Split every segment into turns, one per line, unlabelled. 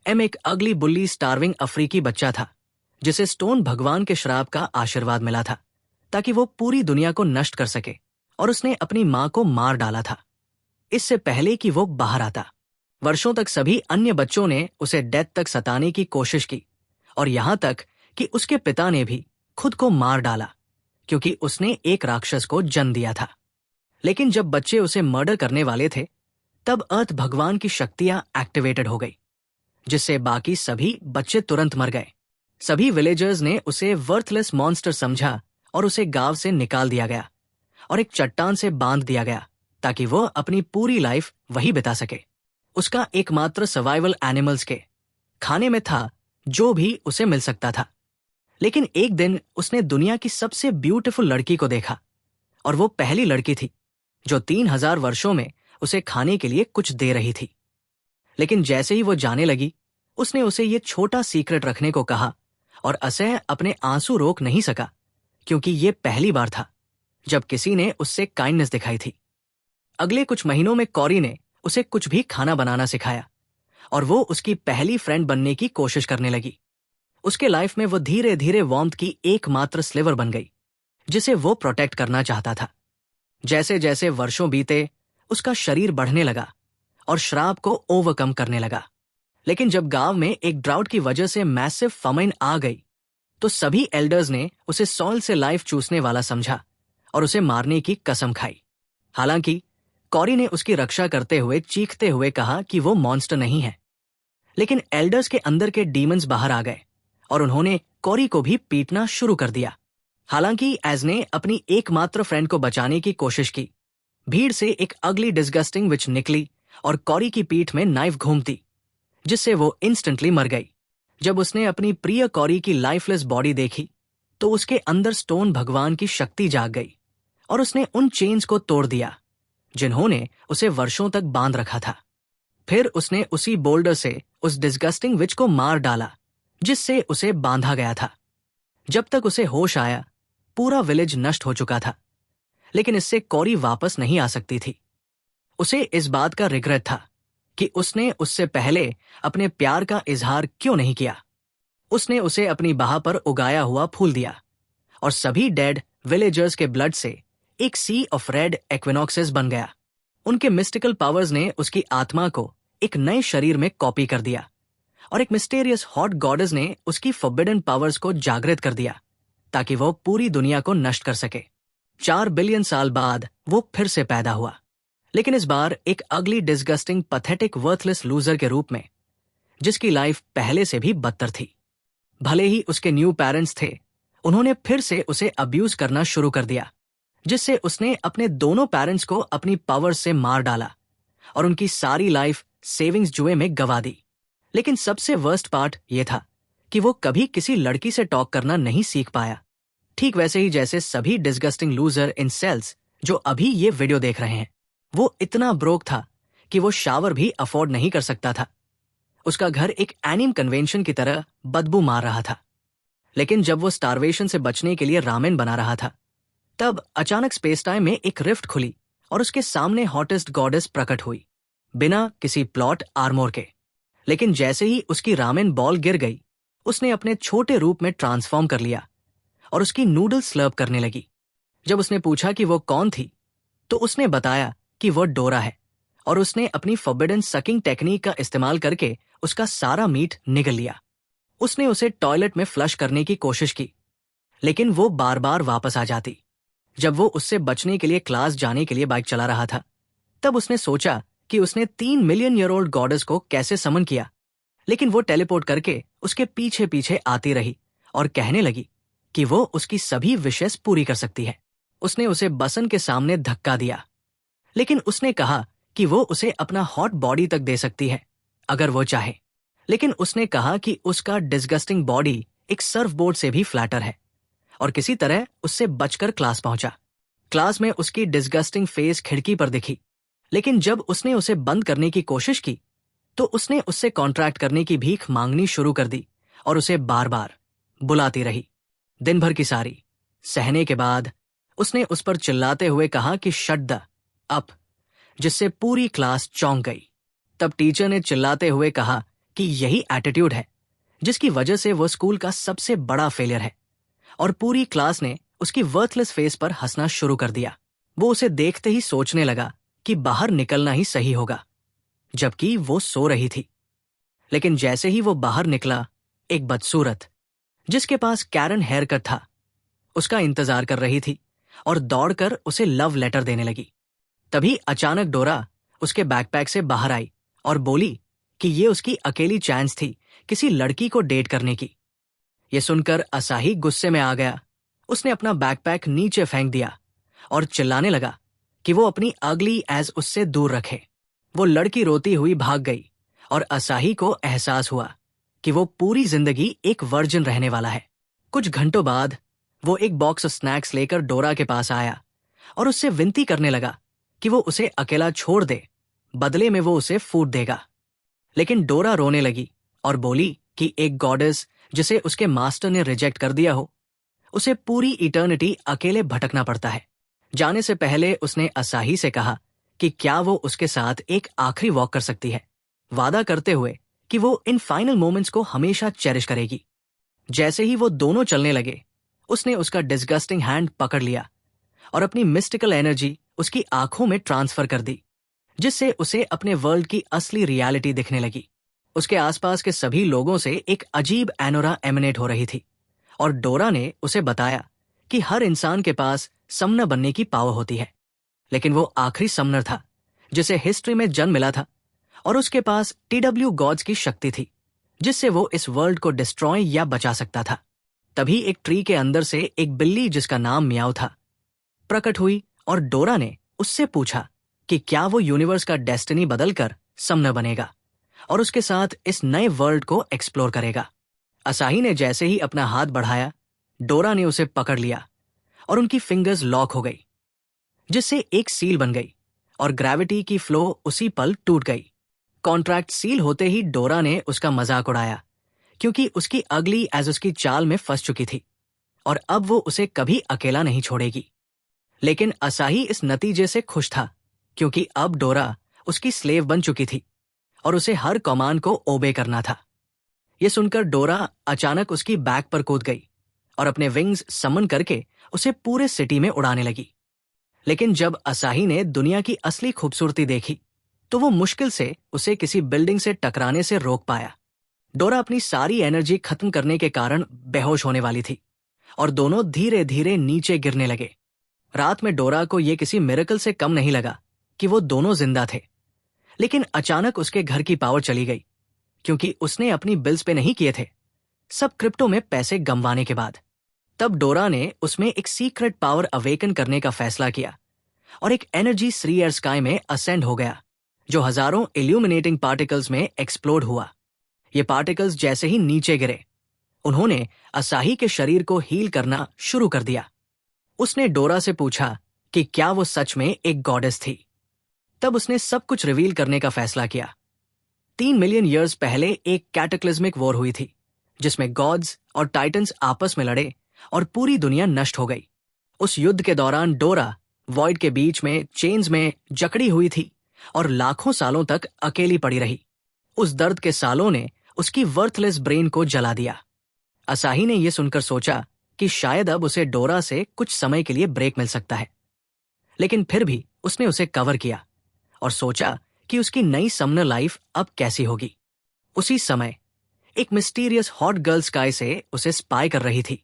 M एक अगली बुल्ली starving अफ्रीकी बच्चा था जिसे स्टोन भगवान के श्राप का आशीर्वाद मिला था ताकि वो पूरी दुनिया को नष्ट कर सके, और उसने अपनी मां को मार डाला था इससे पहले कि वो बाहर आता। वर्षों तक सभी अन्य बच्चों ने उसे डेथ तक सताने की कोशिश की, और यहां तक कि उसके पिता ने भी खुद को मार डाला क्योंकि उसने एक राक्षस को जन्म दिया था। लेकिन जब बच्चे उसे मर्डर करने वाले थे तब अर्थ भगवान की शक्तियां एक्टिवेटेड हो गई, जिससे बाकी सभी बच्चे तुरंत मर गए। सभी विलेजर्स ने उसे वर्थलेस मॉन्स्टर समझा और उसे गांव से निकाल दिया गया और एक चट्टान से बांध दिया गया ताकि वह अपनी पूरी लाइफ वही बिता सके। उसका एकमात्र सर्वाइवल एनिमल्स के खाने में था जो भी उसे मिल सकता था। लेकिन एक दिन उसने दुनिया की सबसे ब्यूटीफुल लड़की को देखा, और वो पहली लड़की थी जो 3000 वर्षों में उसे खाने के लिए कुछ दे रही थी। लेकिन जैसे ही वो जाने लगी उसने उसे ये छोटा सीक्रेट रखने को कहा, और असह्य अपने आंसू रोक नहीं सका क्योंकि ये पहली बार था जब किसी ने उससे काइंडनेस दिखाई थी। अगले कुछ महीनों में कॉरी ने उसे कुछ भी खाना बनाना सिखाया और वो उसकी पहली फ्रेंड बनने की कोशिश करने लगी। उसके लाइफ में वो धीरे धीरे वार्मथ की एकमात्र स्लिवर बन गई जिसे वो प्रोटेक्ट करना चाहता था। जैसे जैसे वर्षों बीते उसका शरीर बढ़ने लगा और श्राप को ओवरकम करने लगा। लेकिन जब गांव में एक ड्राउट की वजह से मैसिव फमाइन आ गई तो सभी एल्डर्स ने उसे सॉइल से लाइफ चूसने वाला समझा और उसे मारने की कसम खाई। हालांकि कॉरी ने उसकी रक्षा करते हुए चीखते हुए कहा कि वो मॉन्स्टर नहीं है। लेकिन एल्डर्स के अंदर के डीमंस बाहर आ गए और उन्होंने कॉरी को भी पीटना शुरू कर दिया। हालांकि एज ने अपनी एकमात्र फ्रेंड को बचाने की कोशिश की, भीड़ से एक अगली डिस्गस्टिंग विच निकली और कॉरी की पीठ में नाइफ घूमती, जिससे वो इंस्टेंटली मर गई। जब उसने अपनी प्रिय कॉरी की लाइफलेस बॉडी देखी तो उसके अंदर स्टोन भगवान की शक्ति जाग गई और उसने उन चेन्स को तोड़ दिया जिन्होंने उसे वर्षों तक बांध रखा था। फिर उसने उसी बोल्डर से उस डिस्गस्टिंग विच को मार डाला जिससे उसे बांधा गया था। जब तक उसे होश आया पूरा विलेज नष्ट हो चुका था, लेकिन इससे कॉरी वापस नहीं आ सकती थी। उसे इस बात का रिग्रेट था कि उसने उससे पहले अपने प्यार का इजहार क्यों नहीं किया। उसने उसे अपनी बाह पर उगाया हुआ फूल दिया और सभी डेड विलेजर्स के ब्लड से एक सी ऑफ रेड एक्विनॉक्सेस बन गया। उनके मिस्टिकल पावर्स ने उसकी आत्मा को एक नए शरीर में कॉपी कर दिया और एक मिस्टेरियस हॉट गॉडेस ने उसकी फॉरबिडन पावर्स को जागृत कर दिया ताकि वो पूरी दुनिया को नष्ट कर सके। 4 बिलियन साल बाद वो फिर से पैदा हुआ, लेकिन इस बार एक अगली डिस्गस्टिंग पथेटिक वर्थलेस लूजर के रूप में, जिसकी लाइफ पहले से भी बदतर थी। भले ही उसके न्यू पेरेंट्स थे, उन्होंने फिर से उसे अब्यूज करना शुरू कर दिया, जिससे उसने अपने दोनों पेरेंट्स को अपनी पावर से मार डाला और उनकी सारी लाइफ सेविंग्स जुए में गंवा दी। लेकिन सबसे वर्स्ट पार्ट ये था कि वो कभी किसी लड़की से टॉक करना नहीं सीख पाया, ठीक वैसे ही जैसे सभी डिस्गस्टिंग लूजर इन सेल्स जो अभी ये वीडियो देख रहे हैं। वो इतना ब्रोक था कि वो शावर भी अफोर्ड नहीं कर सकता था। उसका घर एक एनिम कन्वेंशन की तरह बदबू मार रहा था। लेकिन जब वो स्टारवेशन से बचने के लिए रामेन बना रहा था, तब अचानक स्पेस टाइम में एक रिफ्ट खुली और उसके सामने हॉटेस्ट गॉडेस प्रकट हुई, बिना किसी प्लॉट आर्मोर के। लेकिन जैसे ही उसकी रामेन बॉल गिर गई, उसने अपने छोटे रूप में ट्रांसफॉर्म कर लिया और उसकी नूडल्स स्लर्प करने लगी। जब उसने पूछा कि वो कौन थी, तो उसने बताया कि वो डोरा है और उसने अपनी फॉरबिडन सकिंग टेक्निक का इस्तेमाल करके उसका सारा मीट निगल लिया। उसने उसे टॉयलेट में फ्लश करने की कोशिश की, लेकिन वो बार बार वापस आ जाती। जब वो उससे बचने के लिए क्लास जाने के लिए बाइक चला रहा था, तब उसने सोचा कि उसने 3 मिलियन ईयर ओल्ड गॉडेस को कैसे समन किया, लेकिन वो टेलीपोर्ट करके उसके पीछे पीछे आती रही और कहने लगी कि वो उसकी सभी विशेस पूरी कर सकती है। उसने उसे बसन के सामने धक्का दिया, लेकिन उसने कहा कि वो उसे अपना हॉट बॉडी तक दे सकती है अगर वो चाहे। लेकिन उसने कहा कि उसका डिस्गस्टिंग बॉडी एक सर्फ बोर्ड से भी फ्लैटर है और किसी तरह उससे बचकर क्लास पहुंचा। क्लास में उसकी डिस्गस्टिंग फेस खिड़की पर दिखी, लेकिन जब उसने उसे बंद करने की कोशिश की तो उसने उससे कॉन्ट्रैक्ट करने की भीख मांगनी शुरू कर दी और उसे बार बार बुलाती रही। दिन भर की सारी सहने के बाद उसने उस पर चिल्लाते हुए कहा कि शट द अप, जिससे पूरी क्लास चौंक गई। तब टीचर ने चिल्लाते हुए कहा कि यही एटीट्यूड है जिसकी वजह से वो स्कूल का सबसे बड़ा फेलियर है, और पूरी क्लास ने उसकी वर्थलेस फेस पर हंसना शुरू कर दिया। वो उसे देखते ही सोचने लगा कि बाहर निकलना ही सही होगा, जबकि वो सो रही थी। लेकिन जैसे ही वो बाहर निकला, एक बदसूरत जिसके पास कैरन हेयर कट था उसका इंतजार कर रही थी और दौड़कर उसे लव लेटर देने लगी। तभी अचानक डोरा उसके बैकपैक से बाहर आई और बोली कि ये उसकी अकेली चांस थी किसी लड़की को डेट करने की। ये सुनकर असाही गुस्से में आ गया। उसने अपना बैकपैक नीचे फेंक दिया और चिल्लाने लगा कि वो अपनी अगली एज उससे दूर रखे। वो लड़की रोती हुई भाग गई और असाही को एहसास हुआ कि वो पूरी जिंदगी एक वर्जिन रहने वाला है। कुछ घंटों बाद वो एक बॉक्स स्नैक्स लेकर डोरा के पास आया और उससे विनती करने लगा कि वो उसे अकेला छोड़ दे, बदले में वो उसे फूड देगा। लेकिन डोरा रोने लगी और बोली कि एक गॉडेस जिसे उसके मास्टर ने रिजेक्ट कर दिया हो, उसे पूरी इटर्निटी अकेले भटकना पड़ता है। जाने से पहले उसने असाही से कहा कि क्या वो उसके साथ एक आखिरी वॉक कर सकती है, वादा करते हुए कि वो इन फाइनल मोमेंट्स को हमेशा चेरिश करेगी। जैसे ही वो दोनों चलने लगे, उसने उसका डिस्गस्टिंग हैंड पकड़ लिया और अपनी मिस्टिकल एनर्जी उसकी आंखों में ट्रांसफर कर दी, जिससे उसे अपने वर्ल्ड की असली रियलिटी दिखने लगी। उसके आसपास के सभी लोगों से एक अजीब एनोरा एमिनेट हो रही थी और डोरा ने उसे बताया कि हर इंसान के पास समनर बनने की पावर होती है, लेकिन वो आखिरी समनर था जिसे हिस्ट्री में जन्म मिला था और उसके पास TW गॉड्स की शक्ति थी जिससे वो इस वर्ल्ड को डिस्ट्रॉय या बचा सकता था। तभी एक ट्री के अंदर से एक बिल्ली जिसका नाम मियाओ था प्रकट हुई और डोरा ने उससे पूछा कि क्या वो यूनिवर्स का डेस्टिनी बदलकर समनर बनेगा और उसके साथ इस नए वर्ल्ड को एक्सप्लोर करेगा। असाही ने जैसे ही अपना हाथ बढ़ाया, डोरा ने उसे पकड़ लिया और उनकी फिंगर्स लॉक हो गई, जिससे एक सील बन गई और ग्रेविटी की फ्लो उसी पल टूट गई। कॉन्ट्रैक्ट सील होते ही डोरा ने उसका मजाक उड़ाया क्योंकि उसकी अगली एज उसकी चाल में फंस चुकी थी और अब वो उसे कभी अकेला नहीं छोड़ेगी। लेकिन असाही इस नतीजे से खुश था क्योंकि अब डोरा उसकी स्लेव बन चुकी थी और उसे हर कमांड को ओबे करना था। ये सुनकर डोरा अचानक उसकी बैक पर कूद गई और अपने विंग्स समन करके उसे पूरे सिटी में उड़ाने लगी। लेकिन जब असाही ने दुनिया की असली खूबसूरती देखी तो वो मुश्किल से उसे किसी बिल्डिंग से टकराने से रोक पाया। डोरा अपनी सारी एनर्जी खत्म करने के कारण बेहोश होने वाली थी और दोनों धीरे धीरे नीचे गिरने लगे। रात में डोरा को यह किसी मिरेकल से कम नहीं लगा कि वो दोनों जिंदा थे, लेकिन अचानक उसके घर की पावर चली गई क्योंकि उसने अपनी बिल्स पे नहीं किए थे, सब क्रिप्टो में पैसे गंवाने के बाद। तब डोरा ने उसमें एक सीक्रेट पावर अवेकन करने का फैसला किया और एक एनर्जी 3 एयर स्काई में असेंड हो गया जो हजारों इल्यूमिनेटिंग पार्टिकल्स में एक्सप्लोड हुआ। ये पार्टिकल्स जैसे ही नीचे गिरे, उन्होंने असाही के शरीर को हील करना शुरू कर दिया। उसने डोरा से पूछा कि क्या वो सच में एक गॉडेस थी। तब उसने सब कुछ रिवील करने का फैसला किया। 3 मिलियन ईयर्स पहले एक कैटाक्लिज्मिक वॉर हुई थी जिसमें गॉड्स और टाइटन्स आपस में लड़े और पूरी दुनिया नष्ट हो गई। उस युद्ध के दौरान डोरा वॉइड के बीच में चेन्स में जकड़ी हुई थी और लाखों सालों तक अकेली पड़ी रही। उस दर्द के सालों ने उसकी वर्थलेस ब्रेन को जला दिया। असाही ने यह सुनकर सोचा कि शायद अब उसे डोरा से कुछ समय के लिए ब्रेक मिल सकता है, लेकिन फिर भी उसने उसे कवर किया और सोचा कि उसकी नई समनर लाइफ अब कैसी होगी। उसी समय एक मिस्टीरियस हॉट गर्ल स्काई से उसे स्पाई कर रही थी।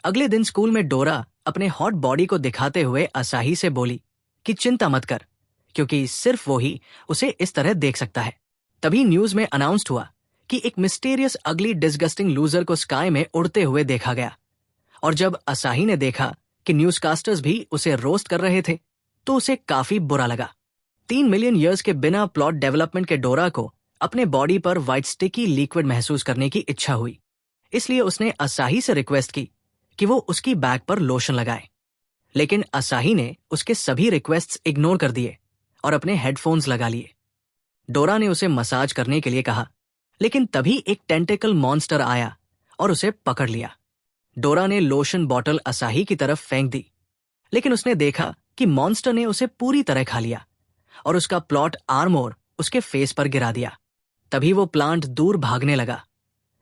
अगले दिन स्कूल में डोरा अपने हॉट बॉडी को दिखाते हुए असाही से बोली कि चिंता मत कर, क्योंकि सिर्फ वो ही उसे इस तरह देख सकता है। तभी न्यूज में अनाउंस्ड हुआ कि एक मिस्टीरियस अगली डिस्गस्टिंग लूजर को स्काई में उड़ते हुए देखा गया। और जब असाही ने देखा कि न्यूज़कास्टर्स भी उसे रोस्ट कर रहे थे तो उसे काफी बुरा लगा। 3 मिलियन ईयर्स के बिना प्लॉट डेवलपमेंट के डोरा को अपने बॉडी पर व्हाइट स्टिकी लिक्विड महसूस करने की इच्छा हुई, इसलिए उसने असाही से रिक्वेस्ट की कि वो उसकी बैक पर लोशन लगाए। लेकिन असाही ने उसके सभी रिक्वेस्ट्स इग्नोर कर दिए और अपने हेडफोन्स लगा लिए। डोरा ने उसे मसाज करने के लिए कहा, लेकिन तभी एक टेंटेकल मॉन्स्टर आया और उसे पकड़ लिया। डोरा ने लोशन बॉटल असाही की तरफ फेंक दी, लेकिन उसने देखा कि मॉन्स्टर ने उसे पूरी तरह खा लिया और उसका प्लॉट आर्मोर उसके फेस पर गिरा दिया। तभी वो प्लांट दूर भागने लगा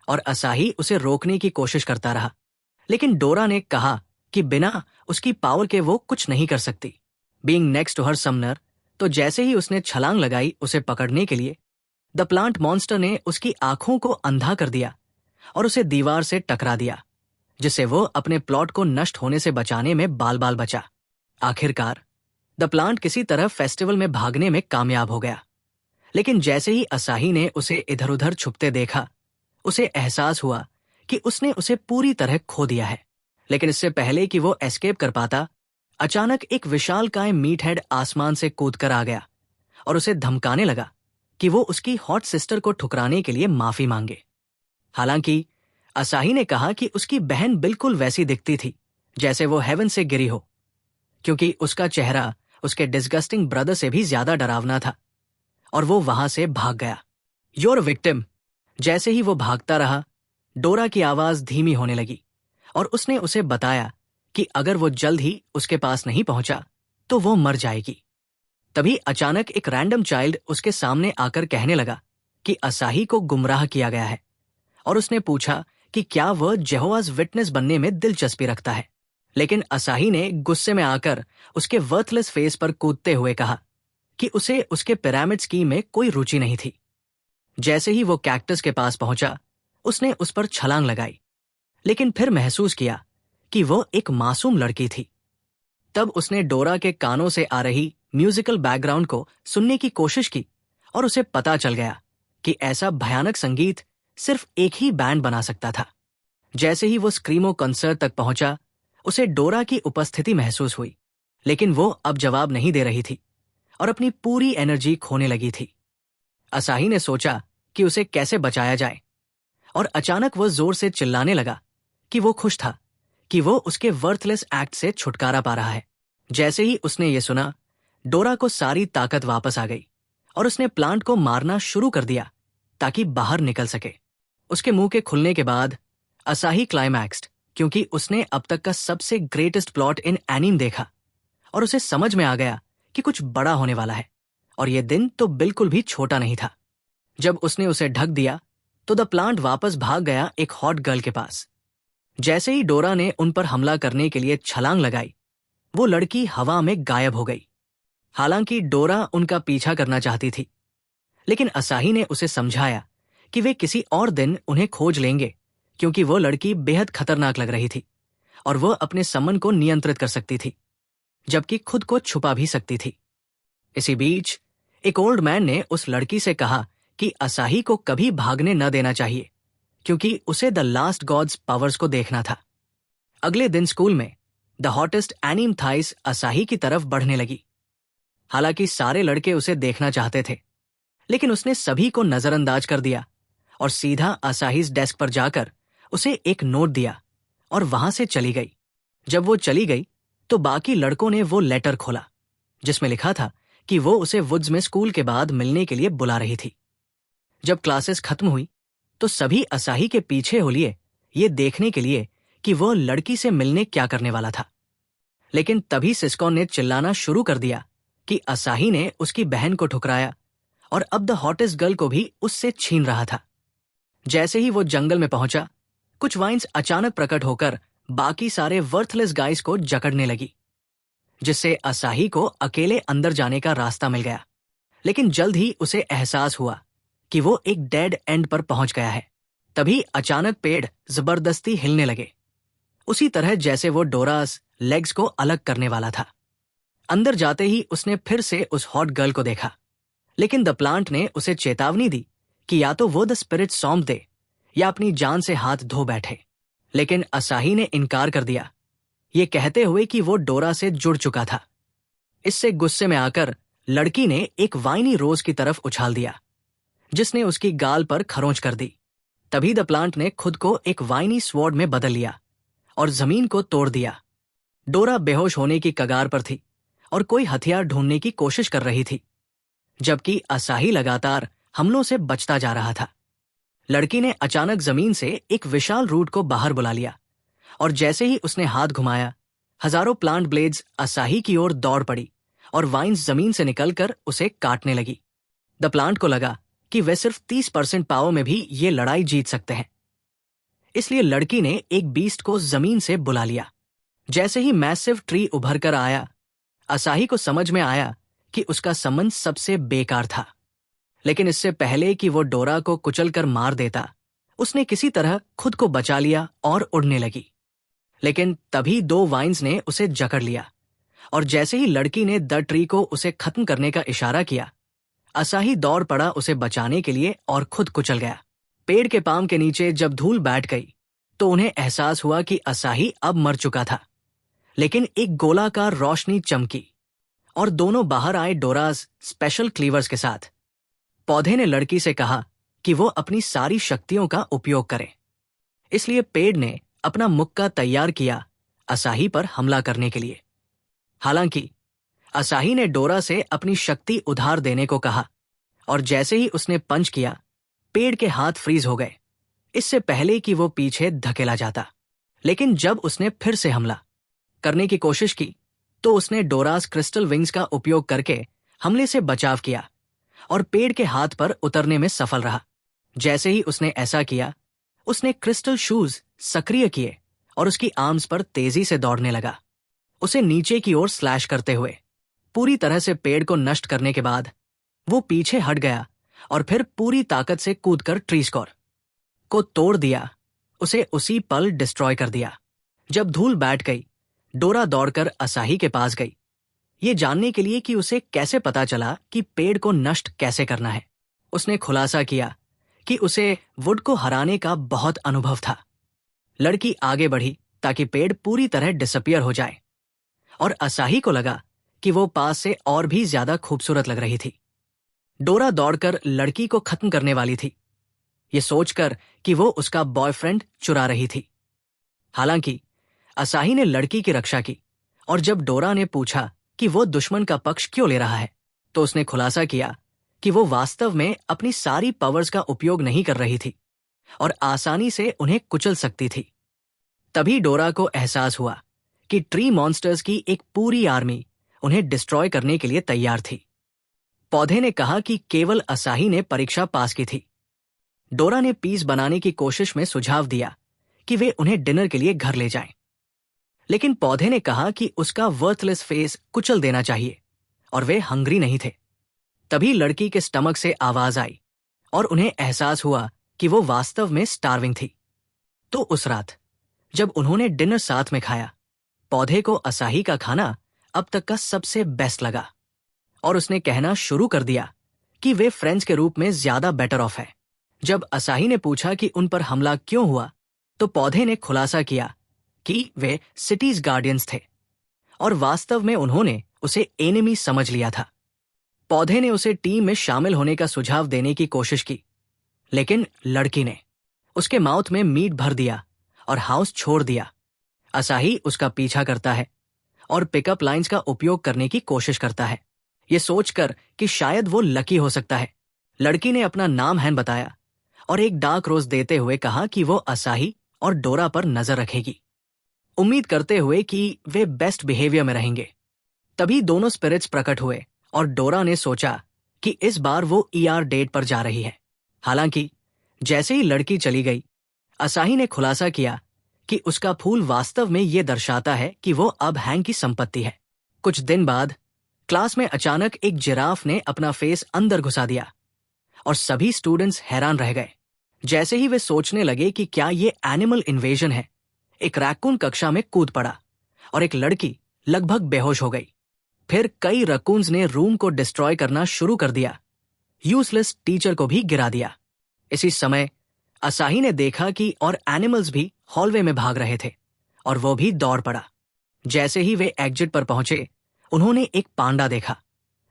और असाही उसे रोकने की कोशिश करता रहा, लेकिन डोरा ने कहा कि बिना उसकी पावर के वो कुछ नहीं कर सकती। Being next to her summoner, तो जैसे ही उसने छलांग लगाई उसे पकड़ने के लिए, द प्लांट मॉन्स्टर ने उसकी आंखों को अंधा कर दिया और उसे दीवार से टकरा दिया, जिससे वो अपने प्लॉट को नष्ट होने से बचाने में बाल बाल बचा। आखिरकार द प्लांट किसी तरह फेस्टिवल में भागने में कामयाब हो गया, लेकिन जैसे ही असाही ने उसे इधर उधर छुपते देखा, उसे एहसास हुआ कि उसने उसे पूरी तरह खो दिया है। लेकिन इससे पहले कि वो एस्केप कर पाता, अचानक एक विशालकाय मीट हेड आसमान से कूदकर आ गया और उसे धमकाने लगा कि वो उसकी हॉट सिस्टर को ठुकराने के लिए माफी मांगे। हालांकि असाही ने कहा कि उसकी बहन बिल्कुल वैसी दिखती थी जैसे वो हेवन से गिरी हो, क्योंकि उसका चेहरा उसके डिस्गस्टिंग ब्रदर से भी ज्यादा डरावना था, और वो वहां से भाग गया। Your victim. जैसे ही वो भागता रहा, डोरा की आवाज धीमी होने लगी और उसने उसे बताया कि अगर वो जल्द ही उसके पास नहीं पहुंचा तो वो मर जाएगी। तभी अचानक एक रैंडम चाइल्ड उसके सामने आकर कहने लगा कि असाही को गुमराह किया गया है, और उसने पूछा कि क्या वह जेहोवाज विटनेस बनने में दिलचस्पी रखता है। लेकिन असाही ने गुस्से में आकर उसके वर्थलेस फेस पर कूदते हुए कहा कि उसे उसके पिरामिड स्कीम में कोई रुचि नहीं थी। जैसे ही वो कैक्टस के पास पहुंचा, उसने उस पर छलांग लगाई, लेकिन फिर महसूस किया कि वो एक मासूम लड़की थी। तब उसने डोरा के कानों से आ रही म्यूजिकल बैकग्राउंड को सुनने की कोशिश की और उसे पता चल गया कि ऐसा भयानक संगीत सिर्फ एक ही बैंड बना सकता था। जैसे ही वो स्क्रीमो कंसर्ट तक पहुंचा, उसे डोरा की उपस्थिति महसूस हुई, लेकिन वो अब जवाब नहीं दे रही थी और अपनी पूरी एनर्जी खोने लगी थी। असाही ने सोचा कि उसे कैसे बचाया जाए, और अचानक वो जोर से चिल्लाने लगा कि वो खुश था कि वो उसके वर्थलेस एक्ट से छुटकारा पा रहा है। जैसे ही उसने ये सुना, डोरा को सारी ताकत वापस आ गई और उसने प्लांट को मारना शुरू कर दिया ताकि बाहर निकल सके। उसके मुंह के खुलने के बाद असाही क्लाइमैक्स्ड, क्योंकि उसने अब तक का सबसे ग्रेटेस्ट प्लॉट इन एनीम देखा और उसे समझ में आ गया कि कुछ बड़ा होने वाला है, और यह दिन तो बिल्कुल भी छोटा नहीं था। जब उसने उसे ढक दिया तो द प्लांट वापस भाग गया एक हॉट गर्ल के पास। जैसे ही डोरा ने उन पर हमला करने के लिए छलांग लगाई, वो लड़की हवा में गायब हो गई। हालांकि डोरा उनका पीछा करना चाहती थी, लेकिन असाही ने उसे समझाया कि वे किसी और दिन उन्हें खोज लेंगे, क्योंकि वो लड़की बेहद खतरनाक लग रही थी और वह अपने समन को नियंत्रित कर सकती थी, जबकि खुद को छुपा भी सकती थी। इसी बीच एक ओल्ड मैन ने उस लड़की से कहा कि असाही को कभी भागने न देना चाहिए, क्योंकि उसे द लास्ट गॉड्स पावर्स को देखना था। अगले दिन स्कूल में द हॉटेस्ट एनीम थाइस असाही की तरफ बढ़ने लगी। हालांकि सारे लड़के उसे देखना चाहते थे, लेकिन उसने सभी को नजरअंदाज कर दिया और सीधा असाहीज डेस्क पर जाकर उसे एक नोट दिया और वहां से चली गई। जब वो चली गई तो बाकी लड़कों ने वो लेटर खोला, जिसमें लिखा था कि वो उसे वुड्स में स्कूल के बाद मिलने के लिए बुला रही थी। जब क्लासेस खत्म हुई तो सभी असाही के पीछे हो लिए, ये देखने के लिए कि वो लड़की से मिलने क्या करने वाला था। लेकिन तभी सिस्कॉन ने चिल्लाना शुरू कर दिया कि असाही ने उसकी बहन को ठुकराया और अब द हॉटेस्ट गर्ल को भी उससे छीन रहा था। जैसे ही वो जंगल में पहुंचा, कुछ वाइन्स अचानक प्रकट होकर बाकी सारे वर्थलेस गाइस को जकड़ने लगी, जिससे असाही को अकेले अंदर जाने का रास्ता मिल गया। लेकिन जल्द ही उसे एहसास हुआ कि वो एक डेड एंड पर पहुंच गया है। तभी अचानक पेड़ जबरदस्ती हिलने लगे, उसी तरह जैसे वो डोरास लेग्स को अलग करने वाला था। अंदर जाते ही उसने फिर से उस हॉट गर्ल को देखा, लेकिन द प्लांट ने उसे चेतावनी दी कि या तो वो द स्पिरिट सौंप दे या अपनी जान से हाथ धो बैठे। लेकिन असाही ने इनकार कर दिया, ये कहते हुए कि वो डोरा से जुड़ चुका था। इससे गुस्से में आकर लड़की ने एक वाइनी रोज की तरफ उछाल दिया, जिसने उसकी गाल पर खरोंच कर दी। तभी द प्लांट ने खुद को एक वाइनी स्वॉर्ड में बदल लिया और जमीन को तोड़ दिया। डोरा बेहोश होने की कगार पर थी और कोई हथियार ढूंढने की कोशिश कर रही थी, जबकि असाही लगातार हमलों से बचता जा रहा था। लड़की ने अचानक जमीन से एक विशाल रूट को बाहर बुला लिया और जैसे ही उसने हाथ घुमाया, हजारों प्लांट ब्लेड्स असाही की ओर दौड़ पड़ी और वाइन्स जमीन से निकलकर उसे काटने लगी। द प्लांट को लगा कि वे सिर्फ 30% पावर में भी ये लड़ाई जीत सकते हैं। इसलिए लड़की ने एक बीस्ट को जमीन से बुला लिया। जैसे ही मैसिव ट्री उभर कर आया, असाही को समझ में आया कि उसका संबंध सबसे बेकार था। लेकिन इससे पहले कि वो डोरा को कुचलकर मार देता, उसने किसी तरह खुद को बचा लिया और उड़ने लगी। लेकिन तभी दो वाइन्स ने उसे जकड़ लिया, और जैसे ही लड़की ने द ट्री को उसे खत्म करने का इशारा किया, असाही दौड़ पड़ा उसे बचाने के लिए और खुद कुचल गया। पेड़ के पाम के नीचे जब धूल बैठ गई तो उन्हें एहसास हुआ कि असाही अब मर चुका था। लेकिन एक गोलाकार रोशनी चमकी और दोनों बाहर आए डोरास स्पेशल क्लीवर्स के साथ। पौधे ने लड़की से कहा कि वो अपनी सारी शक्तियों का उपयोग करे। इसलिए पेड़ ने अपना मुक्का तैयार किया असाही पर हमला करने के लिए। हालांकि असाही ने डोरा से अपनी शक्ति उधार देने को कहा, और जैसे ही उसने पंच किया, पेड़ के हाथ फ्रीज हो गए, इससे पहले कि वो पीछे धकेला जाता। लेकिन जब उसने फिर से हमला करने की कोशिश की तो उसने डोरास क्रिस्टल विंग्स का उपयोग करके हमले से बचाव किया और पेड़ के हाथ पर उतरने में सफल रहा। जैसे ही उसने ऐसा किया, उसने क्रिस्टल शूज सक्रिय किए और उसकी आर्म्स पर तेजी से दौड़ने लगा, उसे नीचे की ओर स्लैश करते हुए। पूरी तरह से पेड़ को नष्ट करने के बाद वो पीछे हट गया और फिर पूरी ताकत से कूदकर ट्री स्कोर को तोड़ दिया, उसे उसी पल डिस्ट्रॉय कर दिया। जब धूल बैठ गई, डोरा दौड़कर असाही के पास गई, ये जानने के लिए कि उसे कैसे पता चला कि पेड़ को नष्ट कैसे करना है। उसने खुलासा किया कि उसे वुड को हराने का बहुत अनुभव था। लड़की आगे बढ़ी ताकि पेड़ पूरी तरह डिसअपियर हो जाए, और असाही को लगा कि वो पास से और भी ज्यादा खूबसूरत लग रही थी। डोरा दौड़कर लड़की को खत्म करने वाली थी, ये सोचकर कि वो उसका बॉयफ्रेंड चुरा रही थी। हालांकि असाही ने लड़की की रक्षा की, और जब डोरा ने पूछा कि वो दुश्मन का पक्ष क्यों ले रहा है, तो उसने खुलासा किया कि वो वास्तव में अपनी सारी पावर्स का उपयोग नहीं कर रही थी और आसानी से उन्हें कुचल सकती थी। तभी डोरा को एहसास हुआ कि ट्री मॉन्स्टर्स की एक पूरी आर्मी उन्हें डिस्ट्रॉय करने के लिए तैयार थी। पौधे ने कहा कि केवल असाही ने परीक्षा पास की थी। डोरा ने पीस बनाने की कोशिश में सुझाव दिया कि वे उन्हें डिनर के लिए घर ले जाएं। लेकिन पौधे ने कहा कि उसका वर्थलेस फेस कुचल देना चाहिए और वे हंग्री नहीं थे। तभी लड़की के स्टमक से आवाज आई और उन्हें एहसास हुआ कि वो वास्तव में स्टार्विंग थी। तो उस रात जब उन्होंने डिनर साथ में खाया, पौधे को असाही का खाना अब तक का सबसे बेस्ट लगा, और उसने कहना शुरू कर दिया कि वे फ्रेंड्स के रूप में ज्यादा बेटर ऑफ है। जब असाही ने पूछा कि उन पर हमला क्यों हुआ, तो पौधे ने खुलासा किया कि वे सिटीज गार्डियंस थे और वास्तव में उन्होंने उसे एनिमी समझ लिया था। पौधे ने उसे टीम में शामिल होने का सुझाव देने की कोशिश की, लेकिन लड़की ने उसके माउथ में मीट भर दिया और हाउस छोड़ दिया। असाही उसका पीछा करता है और पिकअप लाइंस का उपयोग करने की कोशिश करता है, ये सोचकर कि शायद वो लकी हो सकता है। लड़की ने अपना नाम हैन बताया और एक डार्क रोज देते हुए कहा कि वो असाही और डोरा पर नजर रखेगी, उम्मीद करते हुए कि वे बेस्ट बिहेवियर में रहेंगे। तभी दोनों स्पिरिट्स प्रकट हुए और डोरा ने सोचा कि इस बार वो ईआर डेट पर जा रही है। हालांकि जैसे ही लड़की चली गई, असाही ने खुलासा किया कि उसका फूल वास्तव में ये दर्शाता है कि वो अब हैंक की संपत्ति है। कुछ दिन बाद क्लास में अचानक एक जिराफ ने अपना फेस अंदर घुसा दिया और सभी स्टूडेंट्स हैरान रह गए। जैसे ही वे सोचने लगे कि क्या ये एनिमल इन्वेजन है, एक रैकून कक्षा में कूद पड़ा और एक लड़की लगभग बेहोश हो गई। फिर कई रैकून्स ने रूम को डिस्ट्रॉय करना शुरू कर दिया, यूजलेस टीचर को भी गिरा दिया। इसी समय असाही ने देखा कि और एनिमल्स भी हॉलवे में भाग रहे थे और वो भी दौड़ पड़ा। जैसे ही वे एग्जिट पर पहुंचे, उन्होंने एक पांडा देखा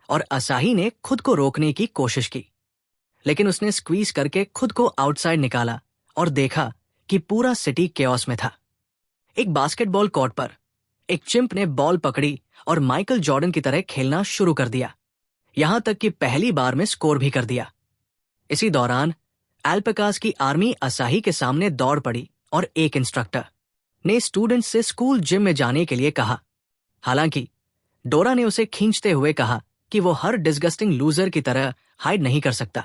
और असाही ने खुद को रोकने की कोशिश की, लेकिन उसने स्क्वीज करके खुद को आउटसाइड निकाला और देखा कि पूरा सिटी केओस में था। एक बास्केटबॉल कोर्ट पर एक चिंप ने बॉल पकड़ी और माइकल जॉर्डन की तरह खेलना शुरू कर दिया, यहां तक कि पहली बार में स्कोर भी कर दिया। इसी दौरान एल्पकास की आर्मी असाही के सामने दौड़ पड़ी और एक इंस्ट्रक्टर ने स्टूडेंट्स से स्कूल जिम में जाने के लिए कहा। हालांकि डोरा ने उसे खींचते हुए कहा कि वो हर डिस्गस्टिंग लूजर की तरह हाइड नहीं कर सकता,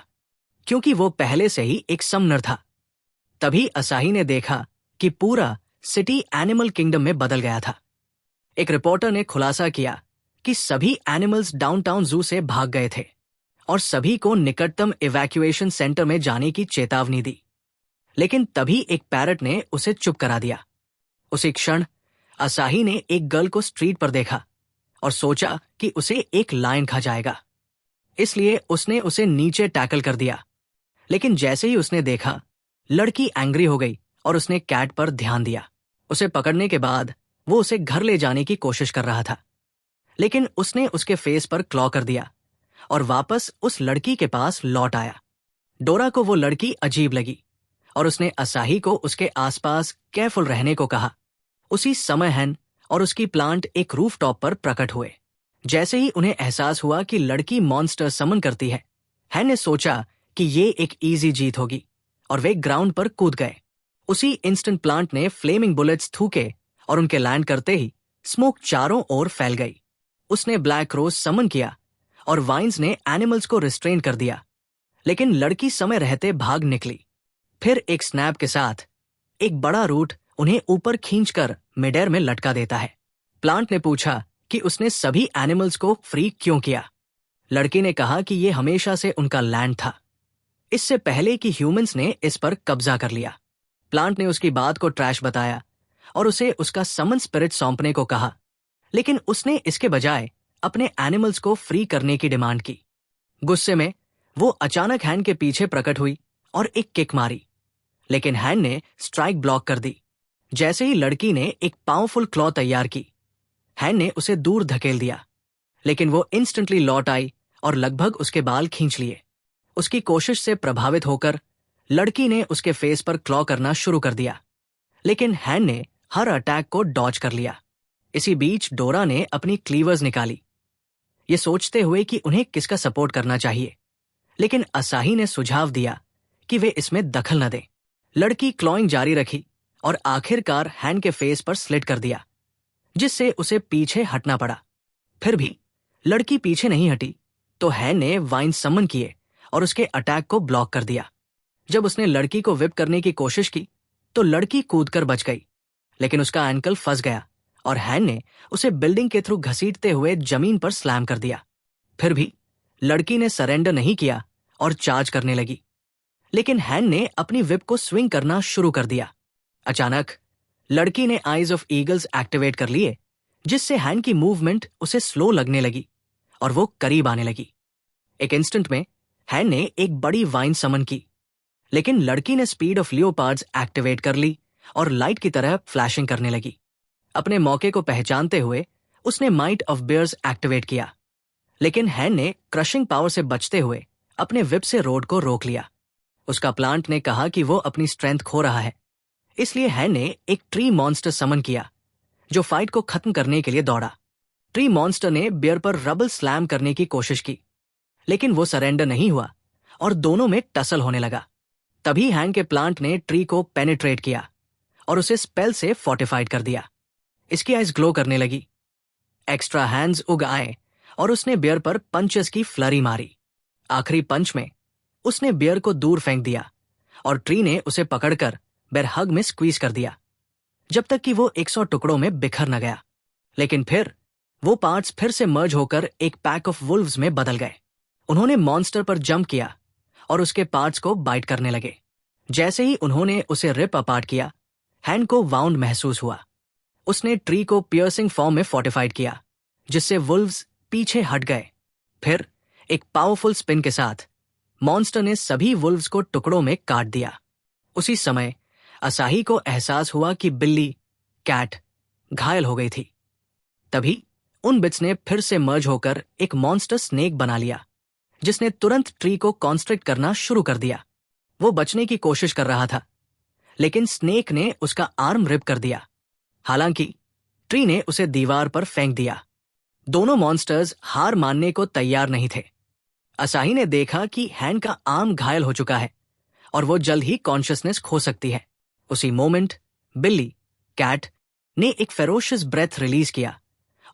क्योंकि वो पहले से ही एक समनर था। तभी असाही ने देखा कि पूरा सिटी एनिमल किंगडम में बदल गया था। एक रिपोर्टर ने खुलासा किया कि सभी एनिमल्स डाउनटाउन जू से भाग गए थे और सभी को निकटतम इवैक्यूएशन सेंटर में जाने की चेतावनी दी। लेकिन तभी एक पैरट ने उसे चुप करा दिया। उसी क्षण असाही ने एक गर्ल को स्ट्रीट पर देखा और सोचा कि उसे एक लायन खा जाएगा, इसलिए उसने उसे नीचे टैकल कर दिया। लेकिन जैसे ही उसने देखा, लड़की एंग्री हो गई और उसने कैट पर ध्यान दिया। उसे पकड़ने के बाद वो उसे घर ले जाने की कोशिश कर रहा था, लेकिन उसने उसके फेस पर क्लॉ कर दिया और वापस उस लड़की के पास लौट आया। डोरा को वो लड़की अजीब लगी और उसने असाही को उसके आसपास केयरफुल रहने को कहा। उसी समय हैन और उसकी प्लांट एक रूफटॉप पर प्रकट हुए। जैसे ही उन्हें एहसास हुआ कि लड़की मॉन्स्टर समन करती है, हैन ने सोचा कि ये एक इजी जीत होगी और वे ग्राउंड पर कूद गए। उसी इंस्टेंट प्लांट ने फ्लेमिंग बुलेट्स थूके और उनके लैंड करते ही स्मोक चारों ओर फैल गई। उसने ब्लैक रोज समन किया और वाइन्स ने एनिमल्स को रिस्ट्रेन कर दिया, लेकिन लड़की समय रहते भाग निकली। फिर एक स्नैप के साथ एक बड़ा रूट उन्हें ऊपर खींचकर मिड एयर में लटका देता है। प्लांट ने पूछा कि उसने सभी एनिमल्स को फ्री क्यों किया। लड़की ने कहा कि ये हमेशा से उनका लैंड था, इससे पहले कि ह्यूमंस ने इस पर कब्जा कर लिया। प्लांट ने उसकी बात को ट्रैश बताया और उसे उसका समन स्पिरिट सौंपने को कहा, लेकिन उसने इसके बजाय अपने एनिमल्स को फ्री करने की डिमांड की। गुस्से में वो अचानक हैन के पीछे प्रकट हुई और एक किक मारी, लेकिन हैन ने स्ट्राइक ब्लॉक कर दी। जैसे ही लड़की ने एक पावरफुल क्लॉ तैयार की, हैन ने उसे दूर धकेल दिया, लेकिन वो इंस्टेंटली लौट आई और लगभग उसके बाल खींच लिए। उसकी कोशिश से प्रभावित होकर लड़की ने उसके फेस पर क्लॉ करना शुरू कर दिया, लेकिन हैन ने हर अटैक को डॉज कर लिया। इसी बीच डोरा ने अपनी क्लीवर्स निकाली, ये सोचते हुए कि उन्हें किसका सपोर्ट करना चाहिए, लेकिन असाही ने सुझाव दिया कि वे इसमें दखल न दें। लड़की क्लॉइंग जारी रखी और आखिरकार हैन के फेस पर स्लिट कर दिया, जिससे उसे पीछे हटना पड़ा। फिर भी लड़की पीछे नहीं हटी तो हैन ने वाइन समन किए और उसके अटैक को ब्लॉक कर दिया। जब उसने लड़की को विप करने की कोशिश की तो लड़की कूदकर बच गई, लेकिन उसका एंकल फंस गया और हैन ने उसे बिल्डिंग के थ्रू घसीटते हुए जमीन पर स्लैम कर दिया। फिर भी लड़की ने सरेंडर नहीं किया और चार्ज करने लगी, लेकिन हैन ने अपनी विप को स्विंग करना शुरू कर दिया। अचानक लड़की ने आईज ऑफ ईगल्स एक्टिवेट कर लिए, जिससे हैन की मूवमेंट उसे स्लो लगने लगी और वो करीब आने लगी। एक इंस्टेंट में हैन ने एक बड़ी वाइन समन की, लेकिन लड़की ने स्पीड ऑफ लियोपार्ड्स एक्टिवेट कर ली और लाइट की तरह फ्लैशिंग करने लगी। अपने मौके को पहचानते हुए उसने माइट ऑफ बियर्स एक्टिवेट किया, लेकिन हैन ने क्रशिंग पावर से बचते हुए अपने विप से रोड को रोक लिया। उसका प्लांट ने कहा कि वो अपनी स्ट्रेंथ खो रहा है, इसलिए हैन ने एक ट्री मॉन्स्टर समन किया जो फाइट को खत्म करने के लिए दौड़ा। ट्री मॉन्स्टर ने बियर पर रबल स्लैम करने की कोशिश की, लेकिन वो सरेंडर नहीं हुआ और दोनों में टसल होने लगा। तभी हैन के प्लांट ने ट्री को पेनिट्रेट किया और उसे स्पेल से फोर्टिफाइड कर दिया। इसकी आइज ग्लो करने लगी, एक्स्ट्रा हैंड्स उग आए और उसने बियर पर पंचेस की फ्लरी मारी। आखिरी पंच में उसने बियर को दूर फेंक दिया और ट्री ने उसे पकड़कर बेर हग में स्क्वीज कर दिया, जब तक कि वो 100 टुकड़ों में बिखर न गया। लेकिन फिर वो पार्ट्स फिर से मर्ज होकर एक पैक ऑफ वुल्व्स में बदल गए। उन्होंने मॉन्स्टर पर जंप किया और उसके पार्ट्स को बाइट करने लगे। जैसे ही उन्होंने उसे रिप अपार्ट किया, हैन को वाउंड महसूस हुआ। उसने ट्री को पियर्सिंग फॉर्म में फोर्टिफाइड किया, जिससे वुल्व्स पीछे हट गए। फिर एक पावरफुल स्पिन के साथ मॉन्स्टर ने सभी वुल्व्स को टुकड़ों में काट दिया। उसी समय असाही को एहसास हुआ कि बिल्ली, कैट घायल हो गई थी। तभी उन बिट्स ने फिर से मर्ज होकर एक मॉन्स्टर स्नेक बना लिया, जिसने तुरंत ट्री को कॉन्स्ट्रिक्ट करना शुरू कर दिया। वो बचने की कोशिश कर रहा था, लेकिन स्नेक ने उसका आर्म रिप कर दिया। हालांकि ट्री ने उसे दीवार पर फेंक दिया। दोनों मॉन्स्टर्स हार मानने को तैयार नहीं थे। असाही ने देखा कि हैन का आर्म घायल हो चुका है और वो जल्द ही कॉन्शियसनेस खो सकती है। उसी मोमेंट बिल्ली, कैट ने एक फेरोशियस ब्रेथ रिलीज किया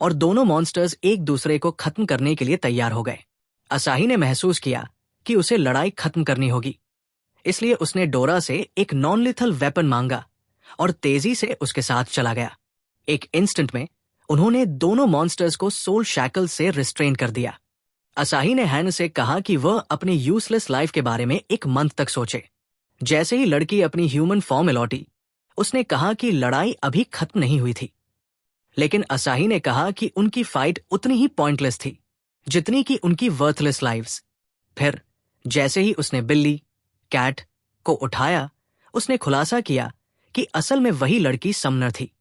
और दोनों मॉन्स्टर्स एक दूसरे को खत्म करने के लिए तैयार हो गए। असाही ने महसूस किया कि उसे लड़ाई खत्म करनी होगी। इसलिए उसने डोरा से एक नॉन लिथल वेपन मांगा और तेजी से उसके साथ चला गया। एक इंस्टेंट में उन्होंने दोनों मॉन्स्टर्स को सोल शैकल से रिस्ट्रेन कर दिया। असाही ने हैन से कहा कि वह अपनी यूजलेस लाइफ के बारे में एक मंथ तक सोचे। जैसे ही लड़की अपनी ह्यूमन फॉर्म में लौटी, उसने कहा कि लड़ाई अभी खत्म नहीं हुई थी। लेकिन असाही ने कहा कि उनकी फाइट उतनी ही पॉइंटलेस थी जितनी कि उनकी वर्थलेस लाइव्स। फिर जैसे ही उसने बिल्ली, कैट को उठाया, उसने खुलासा किया कि असल में वही लड़की समनर थी,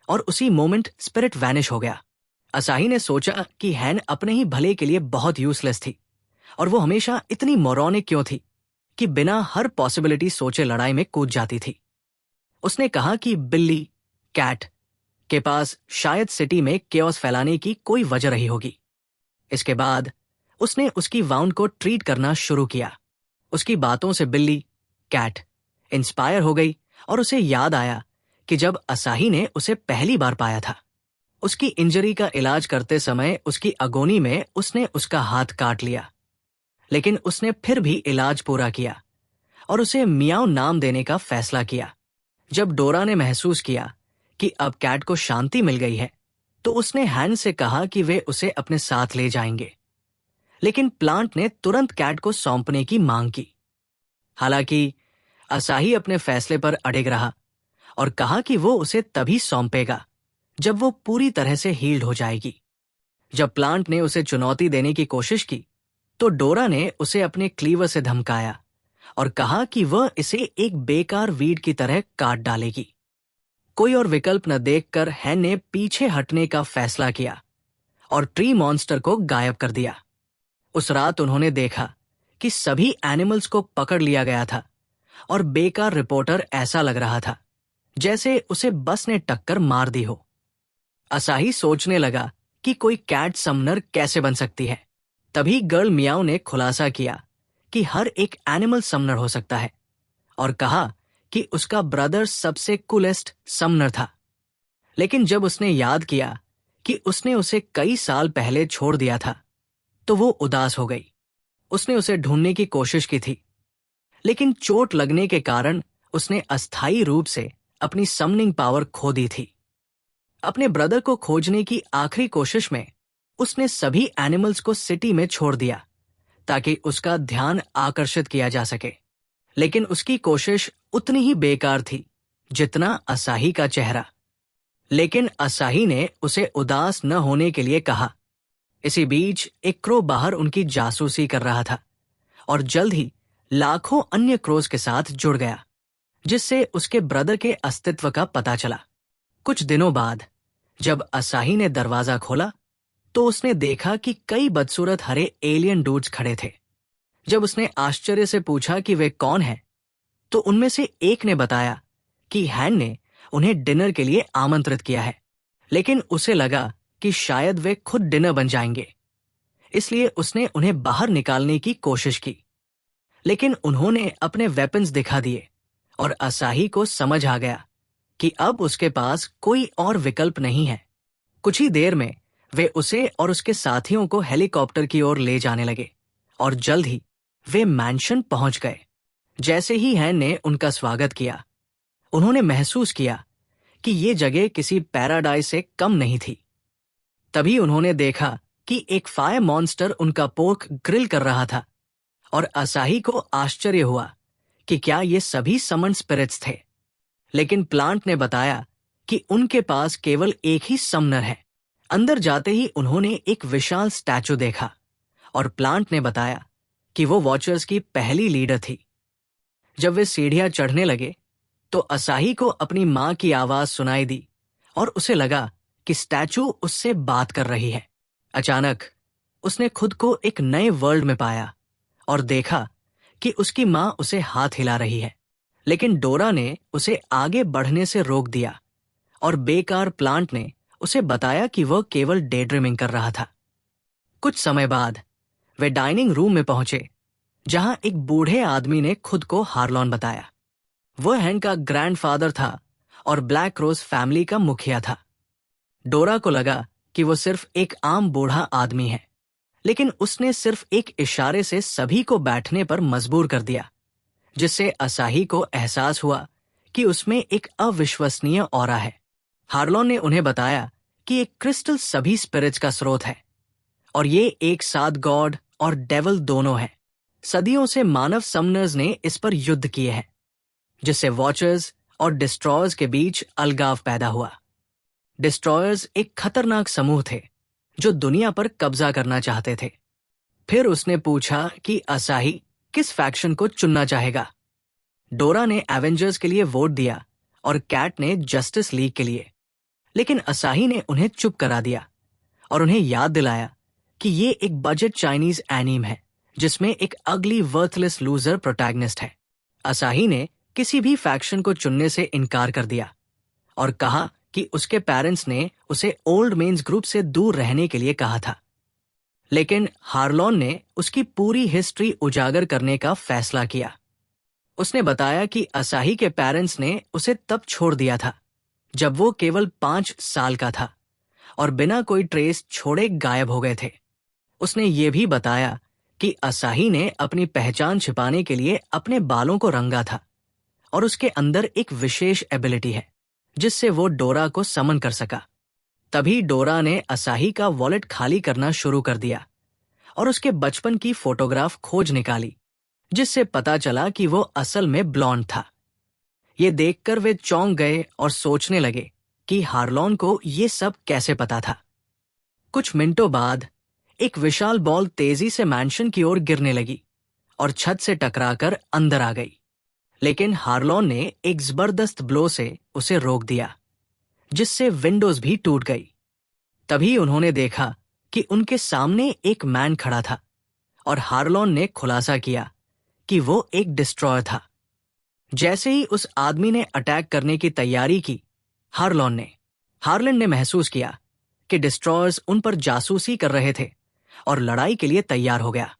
और उसी मोमेंट स्पिरिट वैनिश हो गया। असाही ने सोचा कि हैन अपने ही भले के लिए बहुत यूजलेस थी, और वो हमेशा इतनी मोरॉनिक क्यों थी कि बिना हर पॉसिबिलिटी सोचे लड़ाई में कूद जाती थी। उसने कहा कि बिल्ली, कैट के पास शायद सिटी में केओस फैलाने की कोई वजह रही होगी। इसके बाद उसने उसकी वाउंड को ट्रीट करना शुरू किया। उसकी बातों से बिल्ली, कैट इंस्पायर हो गई और उसे याद आया कि जब असाही ने उसे पहली बार पाया था, उसकी इंजरी का इलाज करते समय उसकी अगोनी में उसने उसका हाथ काट लिया। लेकिन उसने फिर भी इलाज पूरा किया और उसे मियाओ नाम देने का फैसला किया। जब डोरा ने महसूस किया कि अब कैट को शांति मिल गई है, तो उसने हैन से कहा कि वे उसे अपने साथ ले जाएंगे। लेकिन प्लांट ने तुरंत कैट को सौंपने की मांग की। हालांकि असाही अपने फैसले पर अड़िग रहा और कहा कि वो उसे तभी सौंपेगा जब वो पूरी तरह से हील्ड हो जाएगी। जब प्लांट ने उसे चुनौती देने की कोशिश की, तो डोरा ने उसे अपने क्लीवर से धमकाया और कहा कि वह इसे एक बेकार वीड की तरह काट डालेगी। कोई और विकल्प न देखकर हैन ने पीछे हटने का फैसला किया और ट्री मॉन्स्टर को गायब कर दिया। उस रात उन्होंने देखा कि सभी एनिमल्स को पकड़ लिया गया था और बेकार रिपोर्टर ऐसा लग रहा था जैसे उसे बस ने टक्कर मार दी हो। असाही सोचने लगा कि कोई कैट समनर कैसे बन सकती है। तभी गर्ल मियाओ ने खुलासा किया कि हर एक एनिमल समनर हो सकता है और कहा कि उसका ब्रदर सबसे कूलेस्ट समनर था। लेकिन जब उसने याद किया कि उसने उसे कई साल पहले छोड़ दिया था, तो वो उदास हो गई। उसने उसे ढूंढने की कोशिश की थी, लेकिन चोट लगने के कारण उसने अस्थायी रूप से अपनी समनिंग पावर खो दी थी। अपने ब्रदर को खोजने की आखिरी कोशिश में उसने सभी एनिमल्स को सिटी में छोड़ दिया ताकि उसका ध्यान आकर्षित किया जा सके। लेकिन उसकी कोशिश उतनी ही बेकार थी जितना असाही का चेहरा। लेकिन असाही ने उसे उदास न होने के लिए कहा। इसी बीच एक क्रो बाहर उनकी जासूसी कर रहा था और जल्द ही लाखों अन्य क्रोज के साथ जुड़ गया, जिससे उसके ब्रदर के अस्तित्व का पता चला। कुछ दिनों बाद जब असाही ने दरवाजा खोला, तो उसने देखा कि कई बदसूरत हरे एलियन डूड्स खड़े थे। जब उसने आश्चर्य से पूछा कि वे कौन हैं, तो उनमें से एक ने बताया कि हैन ने उन्हें डिनर के लिए आमंत्रित किया है, लेकिन उसे लगा कि शायद वे खुद डिनर बन जाएंगे, इसलिए उसने उन्हें बाहर निकालने की कोशिश की। लेकिन उन्होंने अपने वेपन्स दिखा दिए और असाही को समझ आ गया कि अब उसके पास कोई और विकल्प नहीं है। कुछ ही देर में वे उसे और उसके साथियों को हेलीकॉप्टर की ओर ले जाने लगे और जल्द ही वे मैंशन पहुंच गए। जैसे ही हैन ने उनका स्वागत किया, उन्होंने महसूस किया कि ये जगह किसी पैराडाइज से कम नहीं थी। तभी उन्होंने देखा कि एक फायर मॉन्स्टर उनका पोर्क ग्रिल कर रहा था और असाही को आश्चर्य हुआ कि क्या ये सभी समन स्पिरिट्स थे। लेकिन प्लांट ने बताया कि उनके पास केवल एक ही समनर है। अंदर जाते ही उन्होंने एक विशाल स्टैचू देखा और प्लांट ने बताया कि वो वॉचर्स की पहली लीडर थी। जब वे सीढ़ियां चढ़ने लगे, तो असाही को अपनी मां की आवाज सुनाई दी और उसे लगा कि स्टैचू उससे बात कर रही है। अचानक उसने खुद को एक नए वर्ल्ड में पाया और देखा कि उसकी मां उसे हाथ हिला रही है। लेकिन डोरा ने उसे आगे बढ़ने से रोक दिया और बेकार प्लांट ने उसे बताया कि वह केवल डे ड्रीमिंग कर रहा था। कुछ समय बाद वे डाइनिंग रूम में पहुंचे, जहां एक बूढ़े आदमी ने खुद को हार्लॉन बताया। वह हैन का ग्रैंडफादर था और ब्लैक रोज फैमिली का मुखिया था। डोरा को लगा कि वो सिर्फ एक आम बूढ़ा आदमी है, लेकिन उसने सिर्फ एक इशारे से सभी को बैठने पर मजबूर कर दिया, जिससे असाही को एहसास हुआ कि उसमें एक अविश्वसनीय ऑरा है। हार्लोन ने उन्हें बताया कि एक क्रिस्टल सभी स्पिरिट्स का स्रोत है और ये एक साथ गॉड और डेविल दोनों है। सदियों से मानव समनर्स ने इस पर युद्ध किए हैं, जिससे वॉचर्स और डिस्ट्रॉयर्स के बीच अलगाव पैदा हुआ। डिस्ट्रॉयर्स एक खतरनाक समूह थे जो दुनिया पर कब्जा करना चाहते थे। फिर उसने पूछा कि असाही किस फैक्शन को चुनना चाहेगा। डोरा ने एवेंजर्स के लिए वोट दिया और कैट ने जस्टिस लीग के लिए, लेकिन असाही ने उन्हें चुप करा दिया और उन्हें याद दिलाया कि ये एक बजट चाइनीज एनीम है जिसमें एक अगली वर्थलेस लूजर प्रोटैगनिस्ट है। असाही ने किसी भी फैक्शन को चुनने से इनकार कर दिया और कहा कि उसके पेरेंट्स ने उसे ओल्ड मेन्स ग्रुप से दूर रहने के लिए कहा था। लेकिन हार्लोन ने उसकी पूरी हिस्ट्री उजागर करने का फैसला किया। उसने बताया कि असाही के पेरेंट्स ने उसे तब छोड़ दिया था जब वो केवल 5 साल का था और बिना कोई ट्रेस छोड़े गायब हो गए थे। उसने ये भी बताया कि असाही ने अपनी पहचान छिपाने के लिए अपने बालों को रंगा था और उसके अंदर एक विशेष एबिलिटी है जिससे वो डोरा को समन कर सका। तभी डोरा ने असाही का वॉलेट खाली करना शुरू कर दिया और उसके बचपन की फोटोग्राफ खोज निकाली, जिससे पता चला कि वो असल में ब्लॉन्ड था। ये देखकर वे चौंक गए और सोचने लगे कि हार्लोन को ये सब कैसे पता था। कुछ मिनटों बाद एक विशाल बॉल तेजी से मैंशन की ओर गिरने लगी और छत से टकराकर अंदर आ गई, लेकिन हार्लोन ने एक जबरदस्त ब्लो से उसे रोक दिया, जिससे विंडोज भी टूट गई। तभी उन्होंने देखा कि उनके सामने एक मैन खड़ा था और हार्लोन ने खुलासा किया कि वो एक डिस्ट्रॉयर था। जैसे ही उस आदमी ने अटैक करने की तैयारी की, हार्लन ने महसूस किया कि डिस्ट्रॉयर्स उन पर जासूसी कर रहे थे और लड़ाई के लिए तैयार हो गया।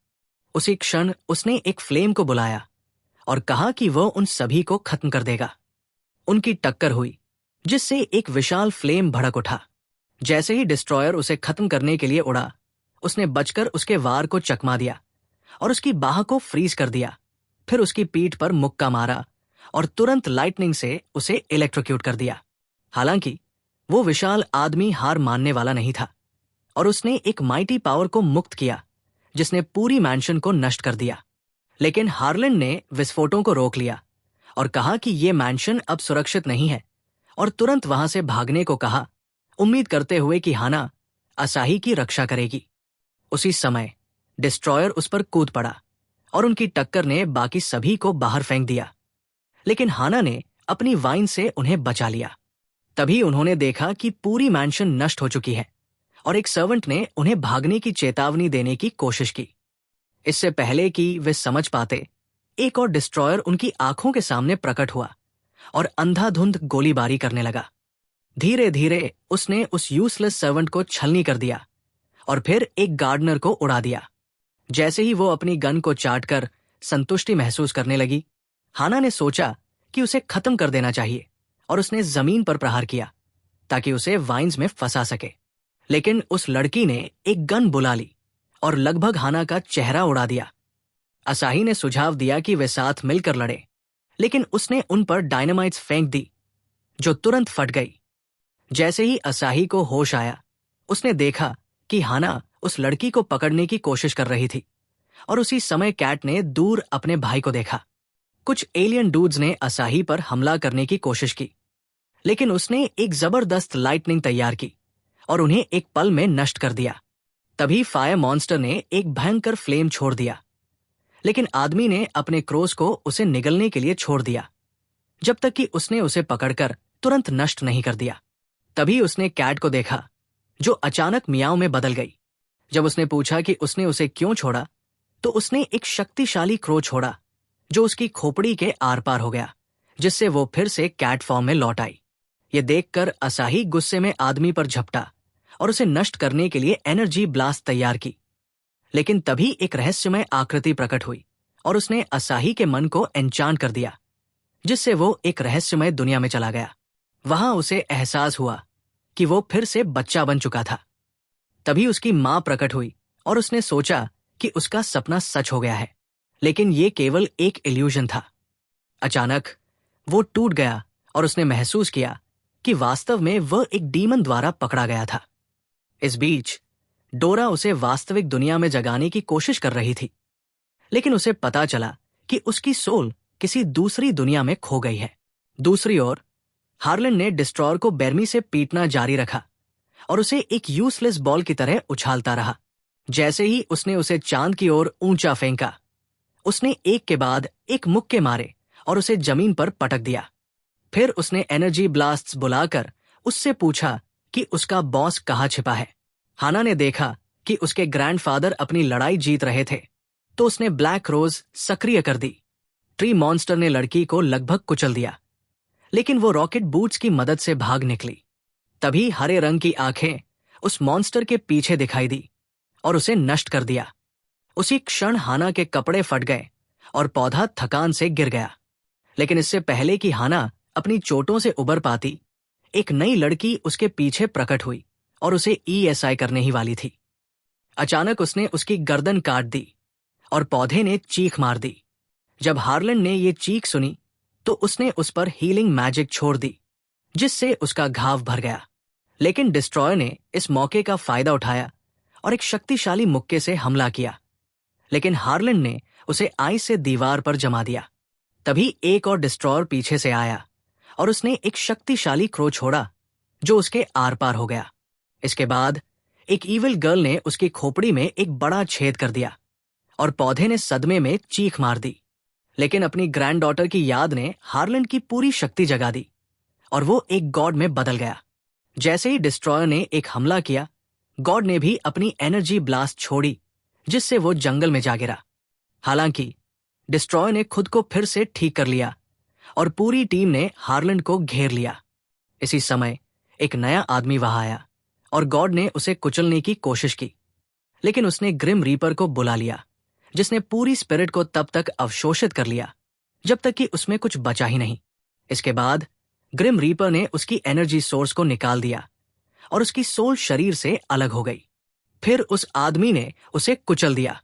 उसी क्षण उसने एक फ्लेम को बुलाया और कहा कि वह उन सभी को खत्म कर देगा। उनकी टक्कर हुई, जिससे एक विशाल फ्लेम भड़क उठा। जैसे ही डिस्ट्रॉयर उसे खत्म करने के लिए उड़ा, उसने बचकर उसके वार को चकमा दिया और उसकी बाह को फ्रीज कर दिया। फिर उसकी पीठ पर मुक्का मारा और तुरंत लाइटनिंग से उसे इलेक्ट्रोक्यूट कर दिया। हालांकि वो विशाल आदमी हार मानने वाला नहीं था और उसने एक माइटी पावर को मुक्त किया जिसने पूरी मैंशन को नष्ट कर दिया। लेकिन हार्लन ने विस्फोटों को रोक लिया और कहा कि ये मैंशन अब सुरक्षित नहीं है और तुरंत वहां से भागने को कहा, उम्मीद करते हुए कि हाना असाही की रक्षा करेगी। उसी समय डिस्ट्रॉयर उस पर कूद पड़ा और उनकी टक्कर ने बाकी सभी को बाहर फेंक दिया, लेकिन हाना ने अपनी वाइन से उन्हें बचा लिया। तभी उन्होंने देखा कि पूरी मैंशन नष्ट हो चुकी है और एक सर्वेंट ने उन्हें भागने की चेतावनी देने की कोशिश की। इससे पहले कि वे समझ पाते, एक और डिस्ट्रॉयर उनकी आंखों के सामने प्रकट हुआ और अंधाधुंध गोलीबारी करने लगा। धीरे धीरे उसने उस यूजलेस सर्वेंट को छलनी कर दिया और फिर एक गार्डनर को उड़ा दिया। जैसे ही वो अपनी गन को चाटकर संतुष्टि महसूस करने लगी, हाना ने सोचा कि उसे खत्म कर देना चाहिए और उसने जमीन पर प्रहार किया ताकि उसे वाइन्स में फंसा सके। लेकिन उस लड़की ने एक गन बुला ली और लगभग हाना का चेहरा उड़ा दिया। असाही ने सुझाव दिया कि वे साथ मिलकर लड़े, लेकिन उसने उन पर डायनामाइट्स फेंक दी जो तुरंत फट गई। जैसे ही असाही को होश आया, उसने देखा कि हाना उस लड़की को पकड़ने की कोशिश कर रही थी और उसी समय कैट ने दूर अपने भाई को देखा। कुछ एलियन डूड्स ने असाही पर हमला करने की कोशिश की, लेकिन उसने एक जबरदस्त लाइटनिंग तैयार की और उन्हें एक पल में नष्ट कर दिया। तभी फायर मॉन्स्टर ने एक भयंकर फ्लेम छोड़ दिया, लेकिन आदमी ने अपने क्रोस को उसे निगलने के लिए छोड़ दिया जब तक कि उसने उसे पकड़कर तुरंत नष्ट नहीं कर दिया। तभी उसने कैट को देखा जो अचानक मियाओं में बदल गई। जब उसने पूछा कि उसने उसे क्यों छोड़ा, तो उसने एक शक्तिशाली क्रो छोड़ा जो उसकी खोपड़ी के आर पार हो गया, जिससे वो फिर से कैट फॉर्म में लौट आई। ये देखकर असाही गुस्से में आदमी पर झपटा और उसे नष्ट करने के लिए एनर्जी ब्लास्ट तैयार की। लेकिन तभी एक रहस्यमय आकृति प्रकट हुई और उसने असाही के मन को एन्चांट कर दिया, जिससे वो एक रहस्यमय दुनिया में चला गया। वहां उसे एहसास हुआ कि वो फिर से बच्चा बन चुका था। तभी उसकी मां प्रकट हुई और उसने सोचा कि उसका सपना सच हो गया है, लेकिन ये केवल एक इल्यूजन था। अचानक वो टूट गया और उसने महसूस किया कि वास्तव में वह एक डीमन द्वारा पकड़ा गया था। इस बीच डोरा उसे वास्तविक दुनिया में जगाने की कोशिश कर रही थी, लेकिन उसे पता चला कि उसकी सोल किसी दूसरी दुनिया में खो गई है। दूसरी ओर हार्लन ने डिस्ट्रॉयर को बेरमी से पीटना जारी रखा और उसे एक यूजलेस बॉल की तरह उछालता रहा। जैसे ही उसने उसे चांद की ओर ऊंचा फेंका, उसने एक के बाद एक मुक्के मारे और उसे जमीन पर पटक दिया। फिर उसने एनर्जी ब्लास्ट्स बुलाकर उससे पूछा कि उसका बॉस कहाँ छिपा है। हाना ने देखा कि उसके ग्रैंडफादर अपनी लड़ाई जीत रहे थे, तो उसने ब्लैक रोज सक्रिय कर दी। ट्री मॉन्स्टर ने लड़की को लगभग कुचल दिया, लेकिन वो रॉकेट बूट्स की मदद से भाग निकली। तभी हरे रंग की आंखें उस मॉन्स्टर के पीछे दिखाई दी और उसे नष्ट कर दिया। उसी क्षण हाना के कपड़े फट गए और पौधा थकान से गिर गया। लेकिन इससे पहले कि हाना अपनी चोटों से उबर पाती, एक नई लड़की उसके पीछे प्रकट हुई और उसे ESI करने ही वाली थी। अचानक उसने उसकी गर्दन काट दी और पौधे ने चीख मार दी। जब हार्लन ने ये चीख सुनी तो उसने उस पर हीलिंग मैजिक छोड़ दी, जिससे उसका घाव भर गया। लेकिन डिस्ट्रॉयर ने इस मौके का फायदा उठाया और एक शक्तिशाली मुक्के से हमला किया, लेकिन हार्लन ने उसे आइस से दीवार पर जमा दिया। तभी एक और डिस्ट्रॉयर पीछे से आया और उसने एक शक्तिशाली क्रो छोड़ा जो उसके आर पार हो गया। इसके बाद एक ईविल गर्ल ने उसकी खोपड़ी में एक बड़ा छेद कर दिया और पौधे ने सदमे में चीख मार दी। लेकिन अपनी ग्रैंड डॉटर की याद ने हार्लन की पूरी शक्ति जगा दी और वो एक गॉड में बदल गया। जैसे ही डिस्ट्रॉयर ने एक हमला किया, गॉड ने भी अपनी एनर्जी ब्लास्ट छोड़ी, जिससे वो जंगल में जा गिरा। हालांकि डिस्ट्रॉयर ने खुद को फिर से ठीक कर लिया और पूरी टीम ने हार्लन को घेर लिया। इसी समय एक नया आदमी वहां आया और गॉड ने उसे कुचलने की कोशिश की, लेकिन उसने ग्रिम रीपर को बुला लिया, जिसने पूरी स्पिरिट को तब तक अवशोषित कर लिया जब तक कि उसमें कुछ बचा ही नहीं। इसके बाद ग्रिम रीपर ने उसकी एनर्जी सोर्स को निकाल दिया और उसकी सोल शरीर से अलग हो गई। फिर उस आदमी ने उसे कुचल दिया।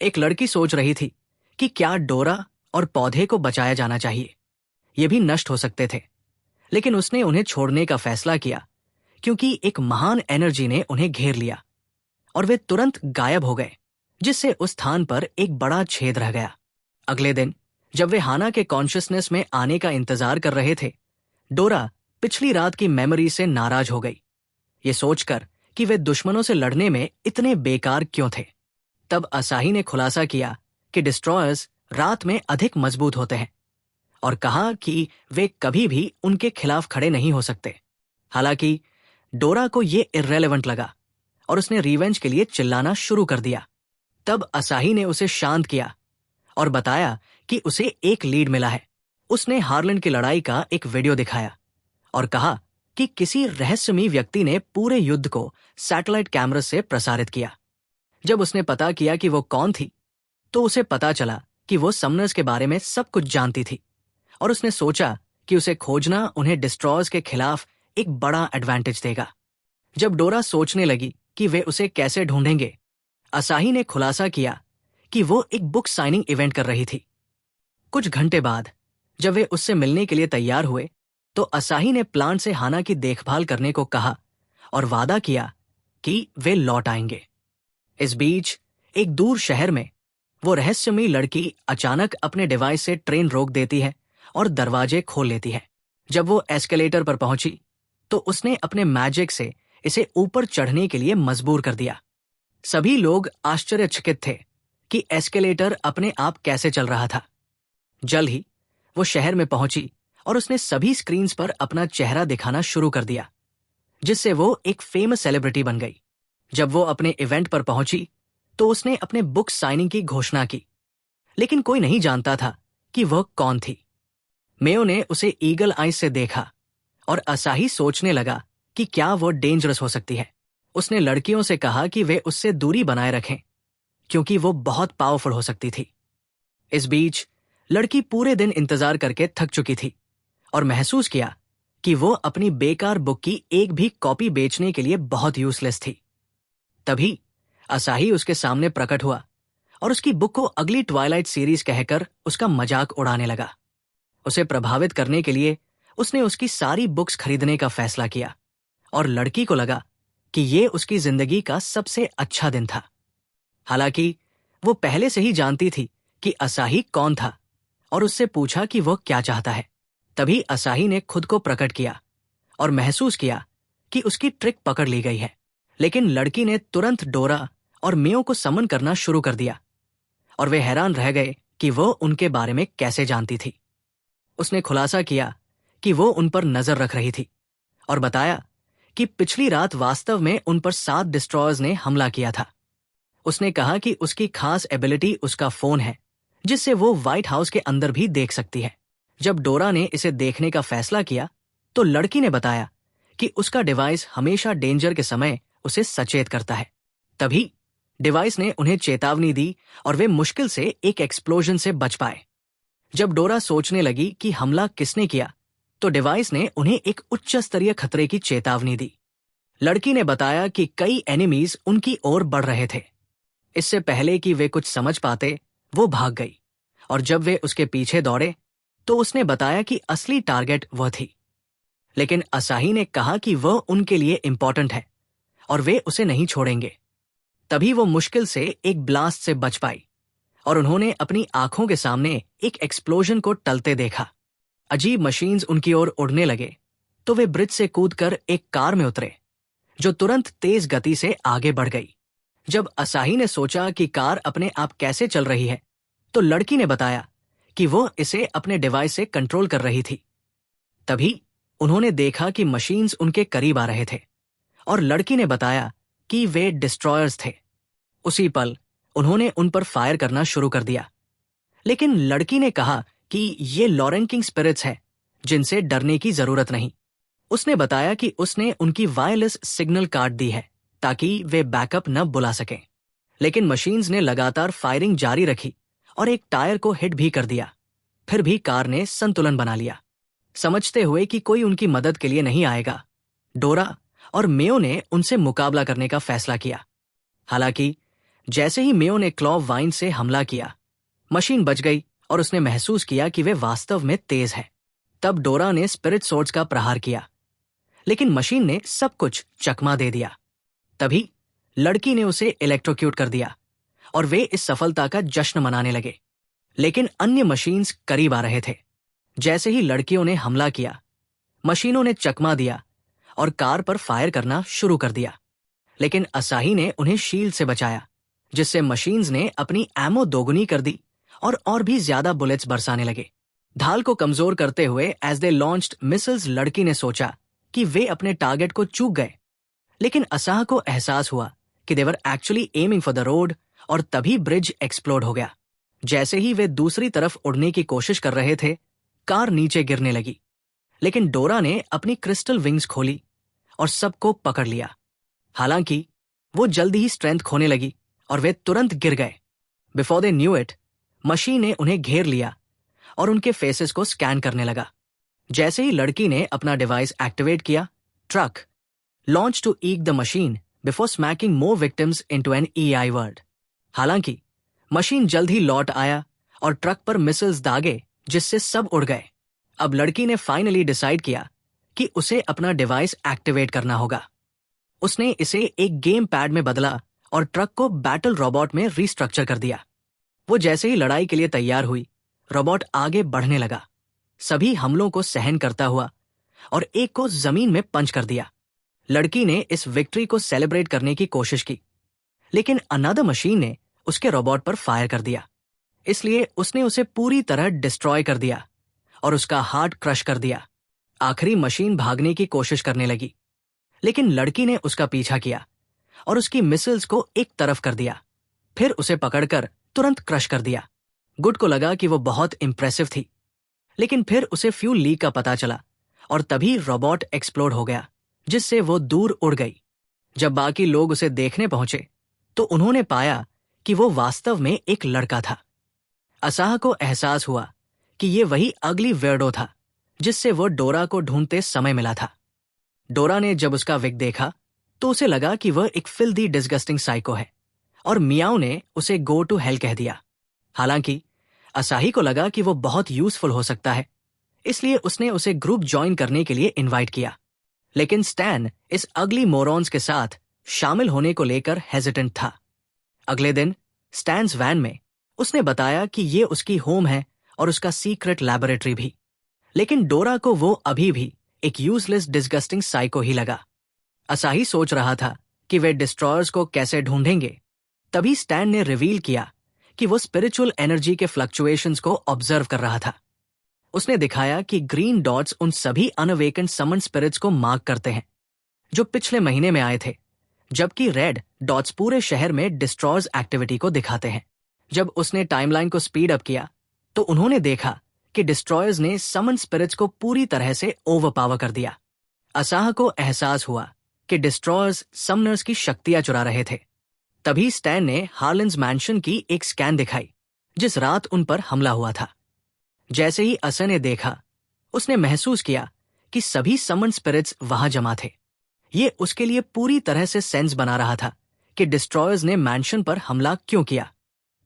एक लड़की सोच रही थी कि क्या डोरा और पौधे को बचाया जाना चाहिए, ये भी नष्ट हो सकते थे, लेकिन उसने उन्हें छोड़ने का फैसला किया क्योंकि एक महान एनर्जी ने उन्हें घेर लिया और वे तुरंत गायब हो गए, जिससे उस स्थान पर एक बड़ा छेद रह गया। अगले दिन जब वे हाना के कॉन्शियसनेस में आने का इंतजार कर रहे थे, डोरा पिछली रात की मेमोरी से नाराज हो गई, ये सोचकर कि वे दुश्मनों से लड़ने में इतने बेकार क्यों थे। तब असाही ने खुलासा किया कि डिस्ट्रॉयर्स रात में अधिक मजबूत होते हैं और कहा कि वे कभी भी उनके खिलाफ खड़े नहीं हो सकते। हालांकि डोरा को ये इर्रेलेवेंट लगा और उसने रिवेंज के लिए चिल्लाना शुरू कर दिया। तब असाही ने उसे शांत किया और बताया कि उसे एक लीड मिला है। उसने हार्लन की लड़ाई का एक वीडियो दिखाया और कहा कि किसी रहस्यमयी व्यक्ति ने पूरे युद्ध को सैटेलाइट कैमरा से प्रसारित किया। जब उसने पता किया कि वो कौन थी, तो उसे पता चला कि वो समनर्स के बारे में सब कुछ जानती थी और उसने सोचा कि उसे खोजना उन्हें डिस्ट्रॉयर्स के खिलाफ एक बड़ा एडवांटेज देगा। जब डोरा सोचने लगी कि वे उसे कैसे ढूंढेंगे, असाही ने खुलासा किया कि वो एक बुक साइनिंग इवेंट कर रही थी। कुछ घंटे बाद जब वे उससे मिलने के लिए तैयार हुए, तो असाही ने प्लांट से हाना की देखभाल करने को कहा और वादा किया कि वे लौट आएंगे। इस बीच एक दूर शहर में वो रहस्यमयी लड़की अचानक अपने डिवाइस से ट्रेन रोक देती है और दरवाजे खोल लेती है। जब वो एस्केलेटर पर पहुंची तो उसने अपने मैजिक से इसे ऊपर चढ़ने के लिए मजबूर कर दिया। सभी लोग आश्चर्यचकित थे कि एस्केलेटर अपने आप कैसे चल रहा था। जल्द ही वो शहर में पहुंची और उसने सभी स्क्रीन्स पर अपना चेहरा दिखाना शुरू कर दिया, जिससे वो एक फेमस सेलिब्रिटी बन गई। जब वो अपने इवेंट पर पहुंची तो उसने अपने बुक साइनिंग की घोषणा की, लेकिन कोई नहीं जानता था कि वह कौन थी। मेयो ने उसे ईगल आई से देखा और असाही सोचने लगा कि क्या वो डेंजरस हो सकती है। उसने लड़कियों से कहा कि वे उससे दूरी बनाए रखें क्योंकि वो बहुत पावरफुल हो सकती थी। इस बीच लड़की पूरे दिन इंतजार करके थक चुकी थी और महसूस किया कि वो अपनी बेकार बुक की एक भी कॉपी बेचने के लिए बहुत यूजलेस थी। तभी असाही उसके सामने प्रकट हुआ और उसकी बुक को अगली ट्वाइलाइट सीरीज कहकर उसका मजाक उड़ाने लगा। उसे प्रभावित करने के लिए उसने उसकी सारी बुक्स खरीदने का फैसला किया और लड़की को लगा कि ये उसकी जिंदगी का सबसे अच्छा दिन था। हालांकि वो पहले से ही जानती थी कि असाही कौन था और उससे पूछा कि वो क्या चाहता है। तभी असाही ने खुद को प्रकट किया और महसूस किया कि उसकी ट्रिक पकड़ ली गई है। लेकिन लड़की ने तुरंत डोरा और मेयो को समन करना शुरू कर दिया और वे हैरान रह गए कि वो उनके बारे में कैसे जानती थी। उसने खुलासा किया कि वो उन पर नजर रख रही थी और बताया कि पिछली रात वास्तव में उन पर 7 डिस्ट्रॉयर्स ने हमला किया था। उसने कहा कि उसकी खास एबिलिटी उसका फोन है जिससे वो व्हाइट हाउस के अंदर भी देख सकती है। जब डोरा ने इसे देखने का फैसला किया तो लड़की ने बताया कि उसका डिवाइस हमेशा डेंजर के समय उसे सचेत करता है। तभी डिवाइस ने उन्हें चेतावनी दी और वे मुश्किल से एक एक्सप्लोजन से बच पाए। जब डोरा सोचने लगी कि हमला किसने किया तो डिवाइस ने उन्हें एक उच्च स्तरीय खतरे की चेतावनी दी। लड़की ने बताया कि कई एनिमीज उनकी ओर बढ़ रहे थे। इससे पहले कि वे कुछ समझ पाते वो भाग गई और जब वे उसके पीछे दौड़े तो उसने बताया कि असली टारगेट वह थी। लेकिन असाही ने कहा कि वह उनके लिए इंपॉर्टेंट है और वे उसे नहीं छोड़ेंगे। तभी वो मुश्किल से एक ब्लास्ट से बच पाई और उन्होंने अपनी आंखों के सामने एक एक्सप्लोजन को टलते देखा। अजीब मशीन्स उनकी ओर उड़ने लगे तो वे ब्रिज से कूदकर एक कार में उतरे जो तुरंत तेज गति से आगे बढ़ गई। जब असाही ने सोचा कि कार अपने आप कैसे चल रही है तो लड़की ने बताया कि वो इसे अपने डिवाइस से कंट्रोल कर रही थी। तभी उन्होंने देखा कि मशीन्स उनके करीब आ रहे थे और लड़की ने बताया कि वे डिस्ट्रॉयर्स थे। उसी पल उन्होंने उन पर फायर करना शुरू कर दिया। लेकिन लड़की ने कहा कि ये लॉरेन किंग स्पिरिट्स हैं जिनसे डरने की जरूरत नहीं। उसने बताया कि उसने उनकी वायरलेस सिग्नल काट दी है ताकि वे बैकअप न बुला सकें। लेकिन मशीन्स ने लगातार फायरिंग जारी रखी और एक टायर को हिट भी कर दिया। फिर भी कार ने संतुलन बना लिया। समझते हुए कि कोई उनकी मदद के लिए नहीं आएगा, डोरा और मेयो ने उनसे मुकाबला करने का फैसला किया। हालांकि जैसे ही मेयो ने क्लॉ वाइन से हमला किया, मशीन बच गई और उसने महसूस किया कि वे वास्तव में तेज है। तब डोरा ने स्पिरिट सोर्ड्स का प्रहार किया, लेकिन मशीन ने सब कुछ चकमा दे दिया। तभी लड़की ने उसे इलेक्ट्रोक्यूट कर दिया और वे इस सफलता का जश्न मनाने लगे। लेकिन अन्य मशीन्स करीब आ रहे थे। जैसे ही लड़कियों ने हमला किया, मशीनों ने चकमा दिया और कार पर फायर करना शुरू कर दिया। लेकिन असाही ने उन्हें शील्ड से बचाया, जिससे मशीन्स ने अपनी एमो दोगुनी कर दी और भी ज्यादा बुलेट्स बरसाने लगे। ढाल को कमजोर करते हुए एज दे लॉन्च्ड मिसाइल्स, लड़की ने सोचा कि वे अपने टारगेट को चूक गए। लेकिन असाह को एहसास हुआ कि they were actually aiming for the road और तभी ब्रिज एक्सप्लोड हो गया। जैसे ही वे दूसरी तरफ उड़ने की कोशिश कर रहे थे, कार नीचे गिरने लगी। लेकिन डोरा ने अपनी क्रिस्टल विंग्स खोली और सबको पकड़ लिया। हालांकि वो जल्दी ही स्ट्रेंथ खोने लगी और वे तुरंत गिर गए। Before they knew it, machine ने उन्हें घेर लिया और उनके फेसेस को स्कैन करने लगा। जैसे ही लड़की ने अपना डिवाइस एक्टिवेट किया, truck launch to eke the machine before smacking more victims into an AI world. हालांकि मशीन जल्द ही लौट आया और ट्रक पर मिसाइल्स दागे, जिससे सब उड़ गए। अब लड़की ने फाइनली डिसाइड किया कि उसे अपना डिवाइस एक्टिवेट करना होगा। उसने इसे एक गेम पैड में बदला और ट्रक को बैटल रोबोट में रिस्ट्रक्चर कर दिया। वो जैसे ही लड़ाई के लिए तैयार हुई, रोबोट आगे बढ़ने लगा, सभी हमलों को सहन करता हुआ, और एक को जमीन में पंच कर दिया। लड़की ने इस विक्ट्री को सेलिब्रेट करने की कोशिश की, लेकिन अनदर मशीन ने उसके रोबोट पर फायर कर दिया। इसलिए उसने उसे पूरी तरह डिस्ट्रॉय कर दिया और उसका हार्ट क्रश कर दिया। आखिरी मशीन भागने की कोशिश करने लगी, लेकिन लड़की ने उसका पीछा किया और उसकी मिसाइल्स को एक तरफ कर दिया। फिर उसे पकड़कर तुरंत क्रश कर दिया। गुड को लगा कि वो बहुत इंप्रेसिव थी, लेकिन फिर उसे फ्यूल लीक का पता चला और तभी रोबोट एक्सप्लोड हो गया, जिससे वो दूर उड़ गई। जब बाकी लोग उसे देखने पहुंचे तो उन्होंने पाया कि वो वास्तव में एक लड़का था। असाह को एहसास हुआ कि ये वही अगली वेयर्डो था जिससे वो डोरा को ढूंढते समय मिला था। डोरा ने जब उसका विग देखा तो उसे लगा कि वह एक फिल्दी डिस्गस्टिंग साइको है और मियाओ ने उसे गो टू हेल कह दिया। हालांकि असाही को लगा कि वो बहुत यूजफुल हो सकता है, इसलिए उसने उसे ग्रुप ज्वाइन करने के लिए इनवाइट किया। लेकिन स्टैन इस अगली मोरॉन्स के साथ शामिल होने को लेकर हेजिटेंट था। अगले दिन स्टैन्स वैन में उसने बताया कि ये उसकी होम है और उसका सीक्रेट लैबोरेटरी भी। लेकिन डोरा को वो अभी भी एक यूजलेस डिस्गस्टिंग साइको ही लगा। असाही सोच रहा था कि वे डिस्ट्रॉयर्स को कैसे ढूंढेंगे। तभी स्टैन ने रिवील किया कि वो स्पिरिचुअल एनर्जी के फ्लक्चुएशंस को ऑब्जर्व कर रहा था। उसने दिखाया कि ग्रीन डॉट्स उन सभी अनअवेकन्ड समन स्पिरिट्स को मार्क करते हैं जो पिछले महीने में आए थे, जबकि रेड डॉट्स पूरे शहर में डिस्ट्रॉयर्स एक्टिविटी को दिखाते हैं। जब उसने टाइमलाइन को स्पीड अप किया तो उन्होंने देखा कि डिस्ट्रॉयर्स ने समन स्पिरिट्स को पूरी तरह से ओवरपावर कर दिया। असाह को एहसास हुआ कि डिस्ट्रॉयर्स समनर्स की शक्तियां चुरा रहे थे। तभी स्टैन ने हार्लिन्स मैंशन की एक स्कैन दिखाई जिस रात उन पर हमला हुआ था। जैसे ही असा ने देखा, उसने महसूस किया कि सभी समन स्पिरिट्स वहां जमा थे। ये उसके लिए पूरी तरह से सेंस बना रहा था कि डिस्ट्रॉयर्स ने मैंशन पर हमला क्यों किया,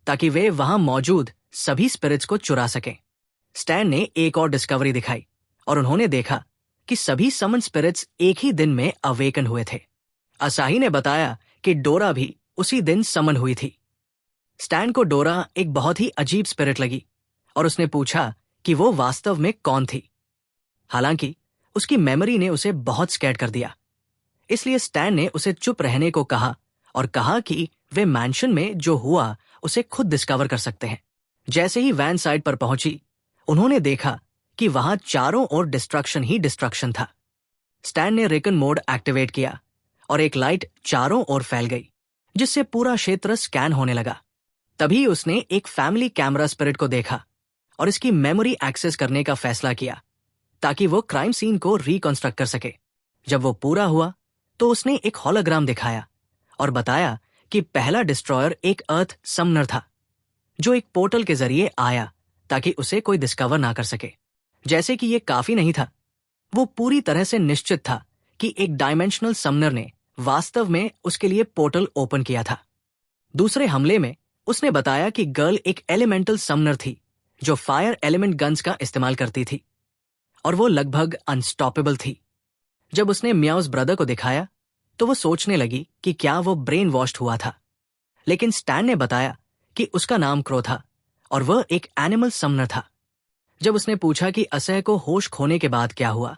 ताकि वे वहां मौजूद सभी स्पिरिट्स को चुरा सकें। स्टैन ने एक और डिस्कवरी दिखाई और उन्होंने देखा कि सभी समन स्पिरिट्स एक ही दिन में अवेकन हुए थे। असाही ने बताया कि डोरा भी उसी दिन समन हुई थी। स्टैन को डोरा एक बहुत ही अजीब स्पिरिट लगी और उसने पूछा कि वो वास्तव में कौन थी। हालांकि उसकी मेमोरी ने उसे बहुत स्कैर्ड कर दिया, इसलिए स्टैन ने उसे चुप रहने को कहा और कहा कि वे मैंशन में जो हुआ उसे खुद डिस्कवर कर सकते हैं। जैसे ही वैन साइड पर पहुंची, उन्होंने देखा कि वहां चारों ओर डिस्ट्रक्शन ही डिस्ट्रक्शन था। स्टैन ने रिकन मोड एक्टिवेट किया और एक लाइट चारों ओर फैल गई, जिससे पूरा क्षेत्र स्कैन होने लगा। तभी उसने एक फैमिली कैमरा स्पिरिट को देखा और इसकी मेमोरी एक्सेस करने का फैसला किया ताकि वो क्राइम सीन को रिकंस्ट्रक्ट कर सके। जब वो पूरा हुआ तो उसने एक होलोग्राम दिखाया और बताया कि पहला डिस्ट्रॉयर एक अर्थ समनर था जो एक पोर्टल के जरिए आया ताकि उसे कोई डिस्कवर ना कर सके। जैसे कि ये काफी नहीं था, वो पूरी तरह से निश्चित था कि एक डायमेंशनल समनर ने वास्तव में उसके लिए पोर्टल ओपन किया था। दूसरे हमले में उसने बताया कि गर्ल एक एलिमेंटल समनर थी जो फायर एलिमेंट गन्स का इस्तेमाल करती थी और वो लगभग अनस्टॉपेबल थी। जब उसने मियाउस ब्रदर को दिखाया तो वो सोचने लगी कि क्या वो ब्रेन वॉश्ड हुआ था, लेकिन स्टैन ने बताया कि उसका नाम क्रो था और वह एक एनिमल समनर था। जब उसने पूछा कि असह को होश खोने के बाद क्या हुआ,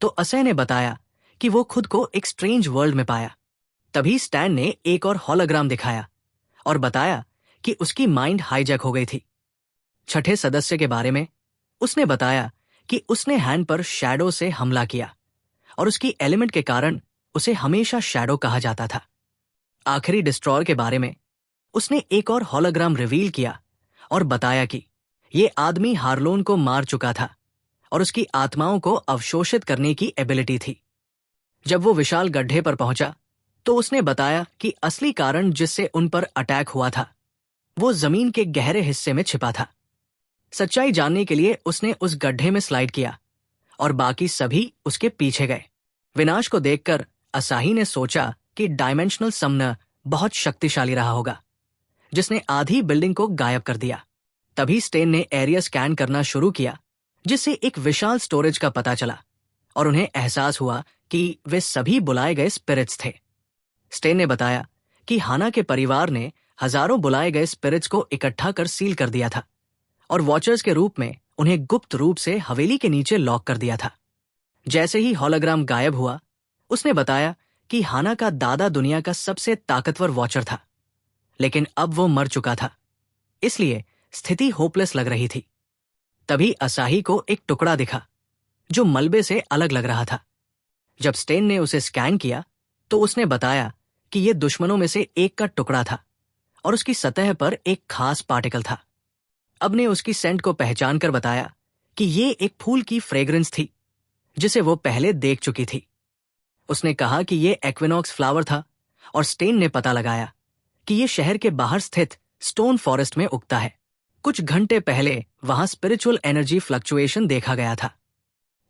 तो असह ने बताया कि वो खुद को एक स्ट्रेंज वर्ल्ड में पाया। तभी स्टैन ने एक और होलोग्राम दिखाया और बताया कि उसकी माइंड हाईजैक हो गई थी। छठे सदस्य के बारे में उसने बताया कि उसने हैंड पर शैडो से हमला किया और उसकी एलिमेंट के कारण उसे हमेशा शैडो कहा जाता था। आखिरी डिस्ट्रॉयर के बारे में उसने एक और होलोग्राम रिवील किया और बताया कि ये आदमी हार्लोन को मार चुका था और उसकी आत्माओं को अवशोषित करने की एबिलिटी थी। जब वो विशाल गड्ढे पर पहुंचा तो उसने बताया कि असली कारण जिससे उन पर अटैक हुआ था वो जमीन के गहरे हिस्से में छिपा था। सच्चाई जानने के लिए उसने उस गड्ढे में स्लाइड किया और बाकी सभी उसके पीछे गए। विनाश को देखकर असाही ने सोचा कि डायमेंशनल समनर बहुत शक्तिशाली रहा होगा जिसने आधी बिल्डिंग को गायब कर दिया। तभी स्टेन ने एरिया स्कैन करना शुरू किया जिससे एक विशाल स्टोरेज का पता चला और उन्हें एहसास हुआ कि वे सभी बुलाए गए स्पिरिट्स थे। स्टेन ने बताया कि हाना के परिवार ने हजारों बुलाए गए स्पिरिट्स को इकट्ठा कर सील कर दिया था और वॉचर्स के रूप में उन्हें गुप्त रूप से हवेली के नीचे लॉक कर दिया था। जैसे ही होलोग्राम गायब हुआ, उसने बताया कि हाना का दादा दुनिया का सबसे ताकतवर वॉचर था, लेकिन अब वो मर चुका था, इसलिए स्थिति होपलेस लग रही थी। तभी असाही को एक टुकड़ा दिखा जो मलबे से अलग लग रहा था। जब स्टेन ने उसे स्कैन किया तो उसने बताया कि यह दुश्मनों में से एक का टुकड़ा था और उसकी सतह पर एक खास पार्टिकल था। अब ने उसकी सेंट को पहचान कर बताया कि ये एक फूल की फ्रेग्रेंस थी जिसे वो पहले देख चुकी थी। उसने कहा कि ये एक्विनॉक्स फ्लावर था और स्टेन ने पता लगाया कि ये शहर के बाहर स्थित स्टोन फॉरेस्ट में उगता है। कुछ घंटे पहले वहां स्पिरिचुअल एनर्जी फ्लक्चुएशन देखा गया था।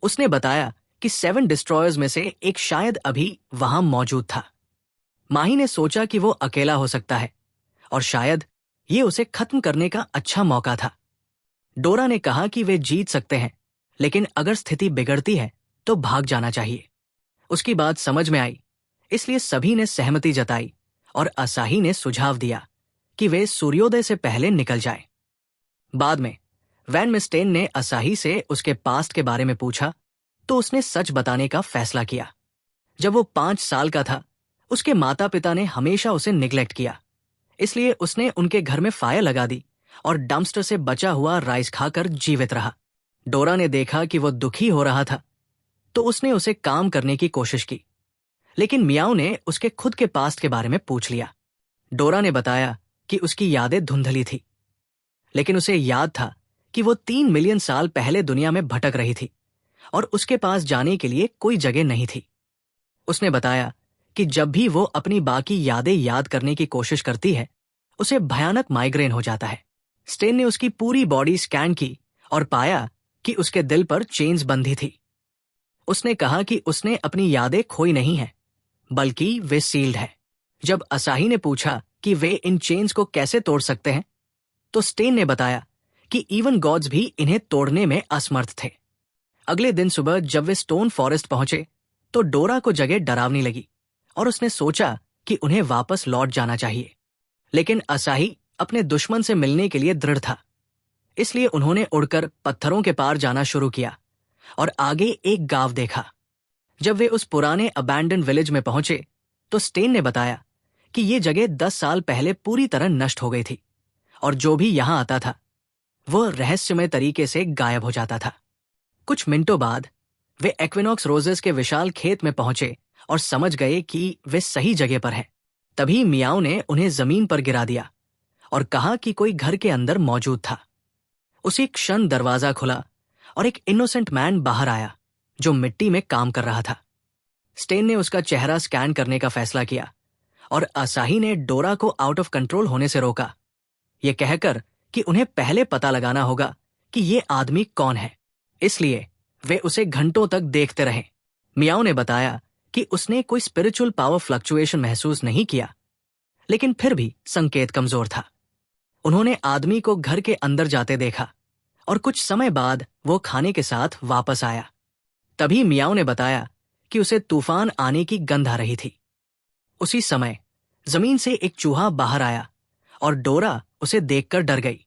उसने बताया कि 7 डिस्ट्रॉयर्स में से एक शायद अभी वहां मौजूद था। माही ने सोचा कि वो अकेला हो सकता है, और शायद ये उसे खत्म करने का अच्छा मौका था। डोरा ने कहा कि वे जीत सकते हैं, लेकिन अगर स्थिति बिगड़ती है तो भाग जाना चाहिए। उसकी बात समझ में आई, इसलिए सभी ने सहमति जताई और असाही ने सुझाव दिया कि वे सूर्योदय से पहले निकल जाएं। बाद में वैन मिस्टेन ने असाही से उसके पास्ट के बारे में पूछा तो उसने सच बताने का फैसला किया। जब वो 5 साल का था, उसके माता पिता ने हमेशा उसे निग्लेक्ट किया, इसलिए उसने उनके घर में फायर लगा दी और डंपस्टर से बचा हुआ राइस खाकर जीवित रहा। डोरा ने देखा कि वो दुखी हो रहा था, तो उसने उसे काम करने की कोशिश की, लेकिन मियाओ ने उसके खुद के पास्ट के बारे में पूछ लिया। डोरा ने बताया कि उसकी यादें धुंधली थी, लेकिन उसे याद था कि वो 3 मिलियन साल पहले दुनिया में भटक रही थी और उसके पास जाने के लिए कोई जगह नहीं थी। उसने बताया कि जब भी वो अपनी बाकी यादें याद करने की कोशिश करती है, उसे भयानक माइग्रेन हो जाता है। स्टेन ने उसकी पूरी बॉडी स्कैन की और पाया कि उसके दिल पर चेन्स बंधी थी। उसने कहा कि उसने अपनी यादें खोई नहीं हैं, बल्कि वे सील्ड है। जब असाही ने पूछा कि वे इन चेन्स को कैसे तोड़ सकते हैं, तो स्टेन ने बताया कि इवन गॉड्स भी इन्हें तोड़ने में असमर्थ थे। अगले दिन सुबह जब वे स्टोन फॉरेस्ट पहुंचे, तो डोरा को जगह डरावनी लगी और उसने सोचा कि उन्हें वापस लौट जाना चाहिए। लेकिन असाही अपने दुश्मन से मिलने के लिए दृढ़ था, इसलिए उन्होंने उड़कर पत्थरों के पार जाना शुरू किया और आगे एक गांव देखा। जब वे उस पुराने अबैंडन विलेज में पहुंचे, तो स्टेन ने बताया कि ये जगह 10 साल पहले पूरी तरह नष्ट हो गई थी और जो भी यहां आता था वह रहस्यमय तरीके से गायब हो जाता था। कुछ मिनटों बाद वे एक्विनॉक्स रोजेस के विशाल खेत में पहुंचे और समझ गए कि वे सही जगह पर हैं। तभी मियाओ ने उन्हें जमीन पर गिरा दिया और कहा कि कोई घर के अंदर मौजूद था। उसी क्षण दरवाजा खुला और एक इनोसेंट मैन बाहर आया जो मिट्टी में काम कर रहा था। स्टेन ने उसका चेहरा स्कैन करने का फैसला किया और असाही ने डोरा को आउट ऑफ कंट्रोल होने से रोका, यह कहकर कि उन्हें पहले पता लगाना होगा कि ये आदमी कौन है। इसलिए वे उसे घंटों तक देखते रहे। मियाओ ने बताया कि उसने कोई स्पिरिचुअल पावर फ्लक्चुएशन महसूस नहीं किया, लेकिन फिर भी संकेत कमजोर था। उन्होंने आदमी को घर के अंदर जाते देखा और कुछ समय बाद वो खाने के साथ वापस आया। तभी मियाओ ने बताया कि उसे तूफान आने की गंध आ रही थी। उसी समय जमीन से एक चूहा बाहर आया और डोरा उसे देखकर डर गई।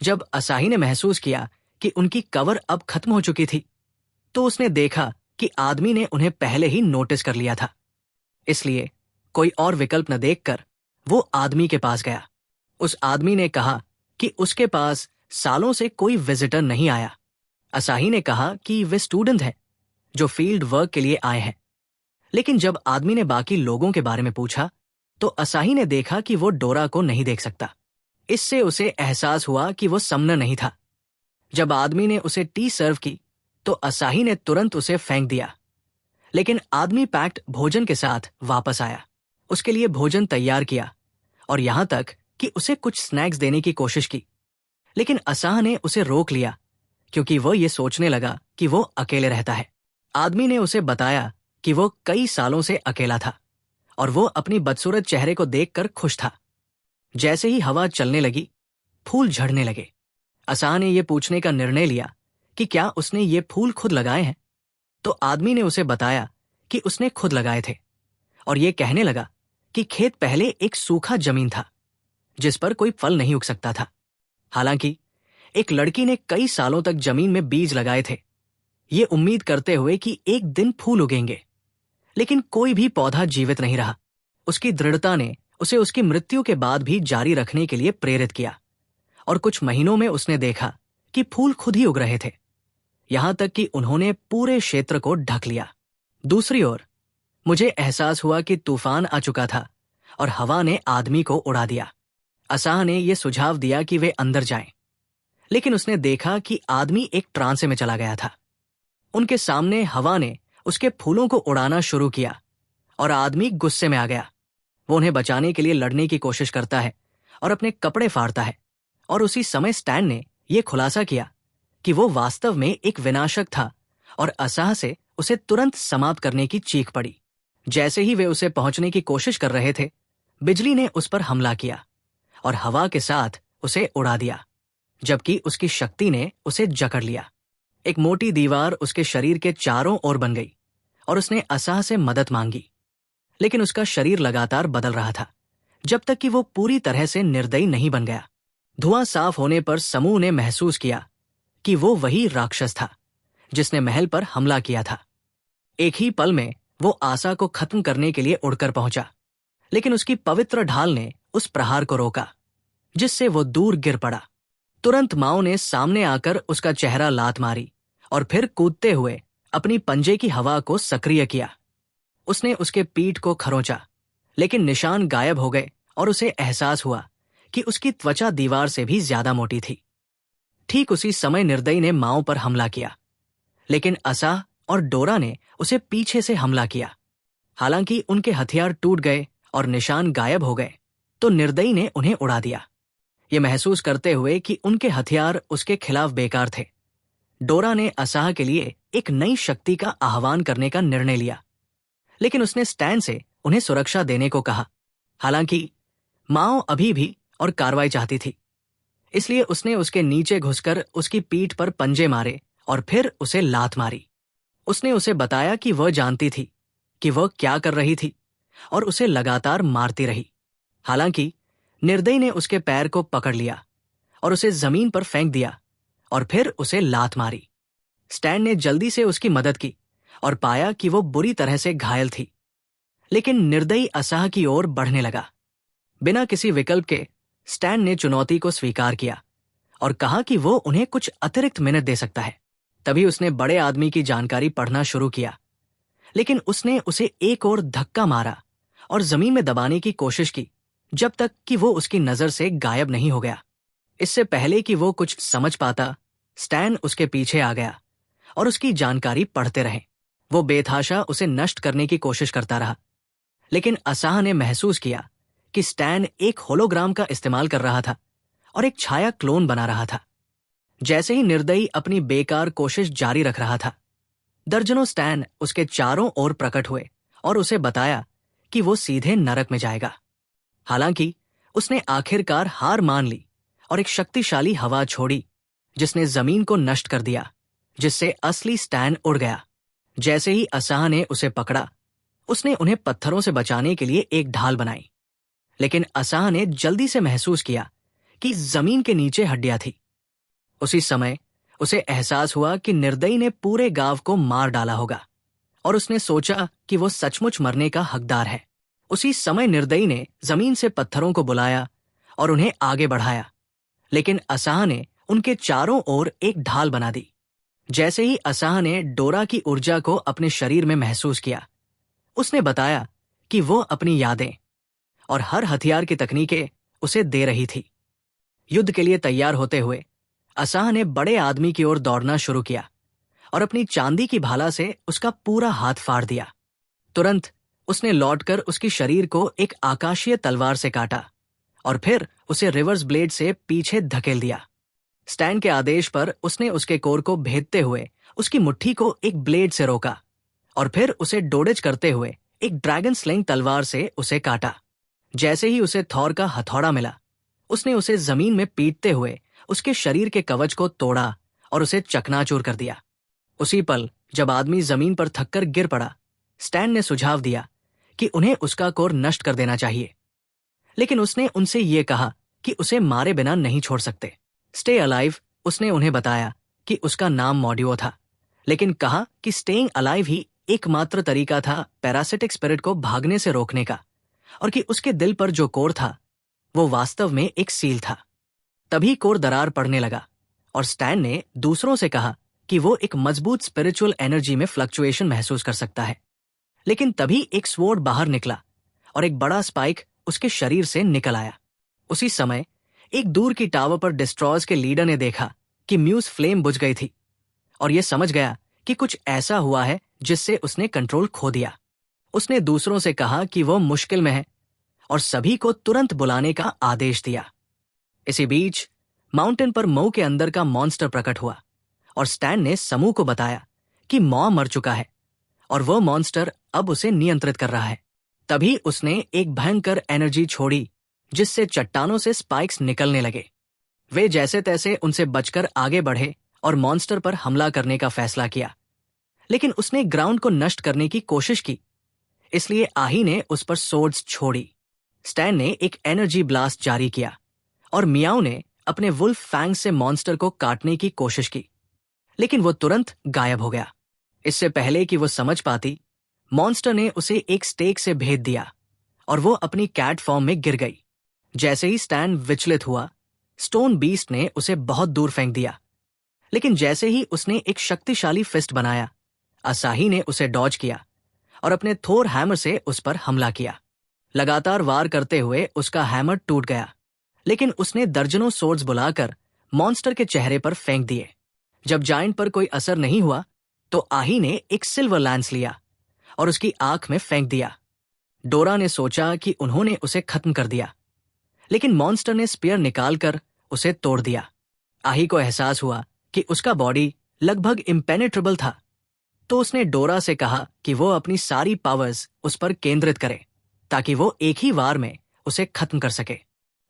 जब असाही ने महसूस किया कि उनकी कवर अब खत्म हो चुकी थी, तो उसने देखा कि आदमी ने उन्हें पहले ही नोटिस कर लिया था। इसलिए कोई और विकल्प न देखकर वो आदमी के पास गया। उस आदमी ने कहा कि उसके पास सालों से कोई विजिटर नहीं आया। असाही ने कहा कि वे स्टूडेंट हैं जो फील्ड वर्क के लिए आए हैं। लेकिन जब आदमी ने बाकी लोगों के बारे में पूछा, तो असाही ने देखा कि वो डोरा को नहीं देख सकता। इससे उसे एहसास हुआ कि वो समनर नहीं था। जब आदमी ने उसे टी सर्व की, तो असाही ने तुरंत उसे फेंक दिया। लेकिन आदमी पैक्ड भोजन के साथ वापस आया, उसके लिए भोजन तैयार किया और यहां तक कि उसे कुछ स्नैक्स देने की कोशिश की। लेकिन असाह ने उसे रोक लिया क्योंकि वो ये सोचने लगा कि वो अकेले रहता है। आदमी ने उसे बताया कि वो कई सालों से अकेला था और वो अपनी बदसूरत चेहरे को देखकर खुश था। जैसे ही हवा चलने लगी, फूल झड़ने लगे। असाह ने यह पूछने का निर्णय लिया कि क्या उसने ये फूल खुद लगाए हैं। तो आदमी ने उसे बताया कि उसने खुद लगाए थे और ये कहने लगा कि खेत पहले एक सूखा जमीन था जिस पर कोई फल नहीं उग सकता था। हालांकि एक लड़की ने कई सालों तक जमीन में बीज लगाए थे, ये उम्मीद करते हुए कि एक दिन फूल उगेंगे, लेकिन कोई भी पौधा जीवित नहीं रहा। उसकी दृढ़ता ने उसे उसकी मृत्यु के बाद भी जारी रखने के लिए प्रेरित किया और कुछ महीनों में उसने देखा कि फूल खुद ही उग रहे थे, यहां तक कि उन्होंने पूरे क्षेत्र को ढक लिया। दूसरी ओर मुझे एहसास हुआ कि तूफान आ चुका था और हवा ने आदमी को उड़ा दिया। असाह ने यह सुझाव दिया कि वे अंदर जाएं, लेकिन उसने देखा कि आदमी एक ट्रांसे में चला गया था। उनके सामने हवा ने उसके फूलों को उड़ाना शुरू किया और आदमी गुस्से में आ गया। वो उन्हें बचाने के लिए लड़ने की कोशिश करता है और अपने कपड़े फाड़ता है और उसी समय स्टैन ने यह खुलासा किया कि वो वास्तव में एक विनाशक था और असाह से उसे तुरंत समाप्त करने की चीख पड़ी। जैसे ही वे उसे पहुंचने की कोशिश कर रहे थे, बिजली ने उस पर हमला किया और हवा के साथ उसे उड़ा दिया, जबकि उसकी शक्ति ने उसे जकड़ लिया। एक मोटी दीवार उसके शरीर के चारों ओर बन गई और उसने असाह से मदद मांगी, लेकिन उसका शरीर लगातार बदल रहा था जब तक कि वो पूरी तरह से निर्दयी नहीं बन गया। धुआं साफ होने पर समूह ने महसूस किया कि वो वही राक्षस था जिसने महल पर हमला किया था। एक ही पल में वो आशा को खत्म करने के लिए उड़कर पहुंचा, लेकिन उसकी पवित्र ढाल ने उस प्रहार को रोका, जिससे वो दूर गिर पड़ा। तुरंत माओ ने सामने आकर उसका चेहरा लात मारी और फिर कूदते हुए अपनी पंजे की हवा को सक्रिय किया। उसने उसके पीठ को खरोंचा, लेकिन निशान गायब हो गए और उसे एहसास हुआ कि उसकी त्वचा दीवार से भी ज्यादा मोटी थी। ठीक उसी समय निर्दयी ने माओ पर हमला किया, लेकिन असाह और डोरा ने उसे पीछे से हमला किया। हालांकि उनके हथियार टूट गए और निशान गायब हो गए, तो निर्दयी ने उन्हें उड़ा दिया, ये महसूस करते हुए कि उनके हथियार उसके खिलाफ बेकार थे। डोरा ने असाह के लिए एक नई शक्ति का आह्वान करने का निर्णय लिया, लेकिन उसने स्टैन से उन्हें सुरक्षा देने को कहा। हालांकि माओ अभी भी और कार्रवाई चाहती थी, इसलिए उसने उसके नीचे घुसकर उसकी पीठ पर पंजे मारे और फिर उसे लात मारी। उसने उसे बताया कि वह जानती थी कि वह क्या कर रही थी और उसे लगातार मारती रही। हालांकि निर्दयी ने उसके पैर को पकड़ लिया और उसे जमीन पर फेंक दिया और फिर उसे लात मारी। स्टैन ने जल्दी से उसकी मदद की और पाया कि वो बुरी तरह से घायल थी, लेकिन निर्दयी असाह की ओर बढ़ने लगा। बिना किसी विकल्प के स्टैन ने चुनौती को स्वीकार किया और कहा कि वो उन्हें कुछ अतिरिक्त मिनट दे सकता है। तभी उसने बड़े आदमी की जानकारी पढ़ना शुरू किया, लेकिन उसने उसे एक और धक्का मारा और जमीन में दबाने की कोशिश की जब तक कि वो उसकी नजर से गायब नहीं हो गया। इससे पहले कि वो कुछ समझ पाता, स्टैन उसके पीछे आ गया और उसकी जानकारी पढ़ते रहे। वो बेतहाशा उसे नष्ट करने की कोशिश करता रहा, लेकिन असाह ने महसूस किया कि स्टैन एक होलोग्राम का इस्तेमाल कर रहा था और एक छाया क्लोन बना रहा था। जैसे ही निर्दयी अपनी बेकार कोशिश जारी रख रहा था, दर्जनों स्टैन उसके चारों ओर प्रकट हुए और उसे बताया कि वो सीधे नरक में जाएगा। हालांकि उसने आखिरकार हार मान ली और एक शक्तिशाली हवा छोड़ी जिसने जमीन को नष्ट कर दिया, जिससे असली स्टैन उड़ गया। जैसे ही असाह ने उसे पकड़ा, उसने उन्हें पत्थरों से बचाने के लिए एक ढाल बनाई, लेकिन असाह ने जल्दी से महसूस किया कि जमीन के नीचे हड्डियां थी। उसी समय उसे एहसास हुआ कि निर्दयी ने पूरे गांव को मार डाला होगा और उसने सोचा कि वो सचमुच मरने का हकदार है। उसी समय निर्दयी ने जमीन से पत्थरों को बुलाया और उन्हें आगे बढ़ाया, लेकिन असाह ने उनके चारों ओर एक ढाल बना दी। जैसे ही असाह ने डोरा की ऊर्जा को अपने शरीर में महसूस किया, उसने बताया कि वो अपनी यादें और हर हथियार की तकनीकें उसे दे रही थी। युद्ध के लिए तैयार होते हुए असाह ने बड़े आदमी की ओर दौड़ना शुरू किया और अपनी चांदी की भाला से उसका पूरा हाथ फाड़ दिया। तुरंत उसने लौटकर उसकी शरीर को एक आकाशीय तलवार से काटा और फिर उसे रिवर्स ब्लेड से पीछे धकेल दिया। स्टैन के आदेश पर उसने उसके कोर को भेदते हुए उसकी मुट्ठी को एक ब्लेड से रोका और फिर उसे डोडेज करते हुए एक ड्रैगन स्लिंग तलवार से उसे काटा। जैसे ही उसे थॉर का हथौड़ा मिला, उसने उसे जमीन में पीटते हुए उसके शरीर के कवच को तोड़ा और उसे चकनाचूर कर दिया। उसी पल जब आदमी जमीन पर थककर गिर पड़ा, स्टैन ने सुझाव दिया कि उन्हें उसका कोर नष्ट कर देना चाहिए, लेकिन उसने उनसे ये कहा कि उसे मारे बिना नहीं छोड़ सकते। स्टे अलाइव, उसने उन्हें बताया कि उसका नाम मॉड्यूओ था, लेकिन कहा कि स्टेइंग अलाइव ही एकमात्र तरीका था पैरासिटिक स्पिरिट को भागने से रोकने का, और कि उसके दिल पर जो कोर था वो वास्तव में एक सील था। तभी कोर दरार पड़ने लगा और स्टैन ने दूसरों से कहा कि वो एक मजबूत स्पिरिचुअल एनर्जी में फ्लक्चुएशन महसूस कर सकता है। लेकिन तभी एक स्वॉर्ड बाहर निकला और एक बड़ा स्पाइक उसके शरीर से निकल आया। उसी समय एक दूर की टावर पर डिस्ट्रॉयर्स के लीडर ने देखा कि म्यूज फ्लेम बुझ गई थी और यह समझ गया कि कुछ ऐसा हुआ है जिससे उसने कंट्रोल खो दिया। उसने दूसरों से कहा कि वो मुश्किल में है और सभी को तुरंत बुलाने का आदेश दिया। इसी बीच माउंटेन पर मऊ के अंदर का मॉन्स्टर प्रकट हुआ और स्टैन ने समूह को बताया कि मौ मर चुका है और वह मॉन्स्टर अब उसे नियंत्रित कर रहा है। तभी उसने एक भयंकर एनर्जी छोड़ी जिससे चट्टानों से स्पाइक्स निकलने लगे। वे जैसे तैसे उनसे बचकर आगे बढ़े और मॉन्स्टर पर हमला करने का फैसला किया, लेकिन उसने ग्राउंड को नष्ट करने की कोशिश की, इसलिए आही ने उस पर सोर्ड्स छोड़ी। स्टैन ने एक एनर्जी ब्लास्ट जारी किया और मियाओ ने अपने वुल्फ फैंग से मॉन्स्टर को काटने की कोशिश की, लेकिन वो तुरंत गायब हो गया। इससे पहले कि वो समझ पाती, मॉन्स्टर ने उसे एक स्टेक से भेद दिया और वो अपनी कैट फॉर्म में गिर गई। जैसे ही स्टैन विचलित हुआ, स्टोन बीस्ट ने उसे बहुत दूर फेंक दिया, लेकिन जैसे ही उसने एक शक्तिशाली फिस्ट बनाया, असाही ने उसे डॉज किया और अपने थोर हैमर से उस पर हमला किया। लगातार वार करते हुए उसका हैमर टूट गया, लेकिन उसने दर्जनों सोर्ड्स बुलाकर मॉन्स्टर के चेहरे पर फेंक दिए। जब जायंट पर कोई असर नहीं हुआ, तो आही ने एक सिल्वर लैंस लिया और उसकी आंख में फेंक दिया। डोरा ने सोचा कि उन्होंने उसे खत्म कर दिया, लेकिन मॉन्स्टर ने स्पीयर निकालकर उसे तोड़ दिया। आही को एहसास हुआ कि उसका बॉडी लगभग इम्पेनेट्रेबल था, तो उसने डोरा से कहा कि वो अपनी सारी पावर्स उस पर केंद्रित करे ताकि वो एक ही वार में उसे खत्म कर सके।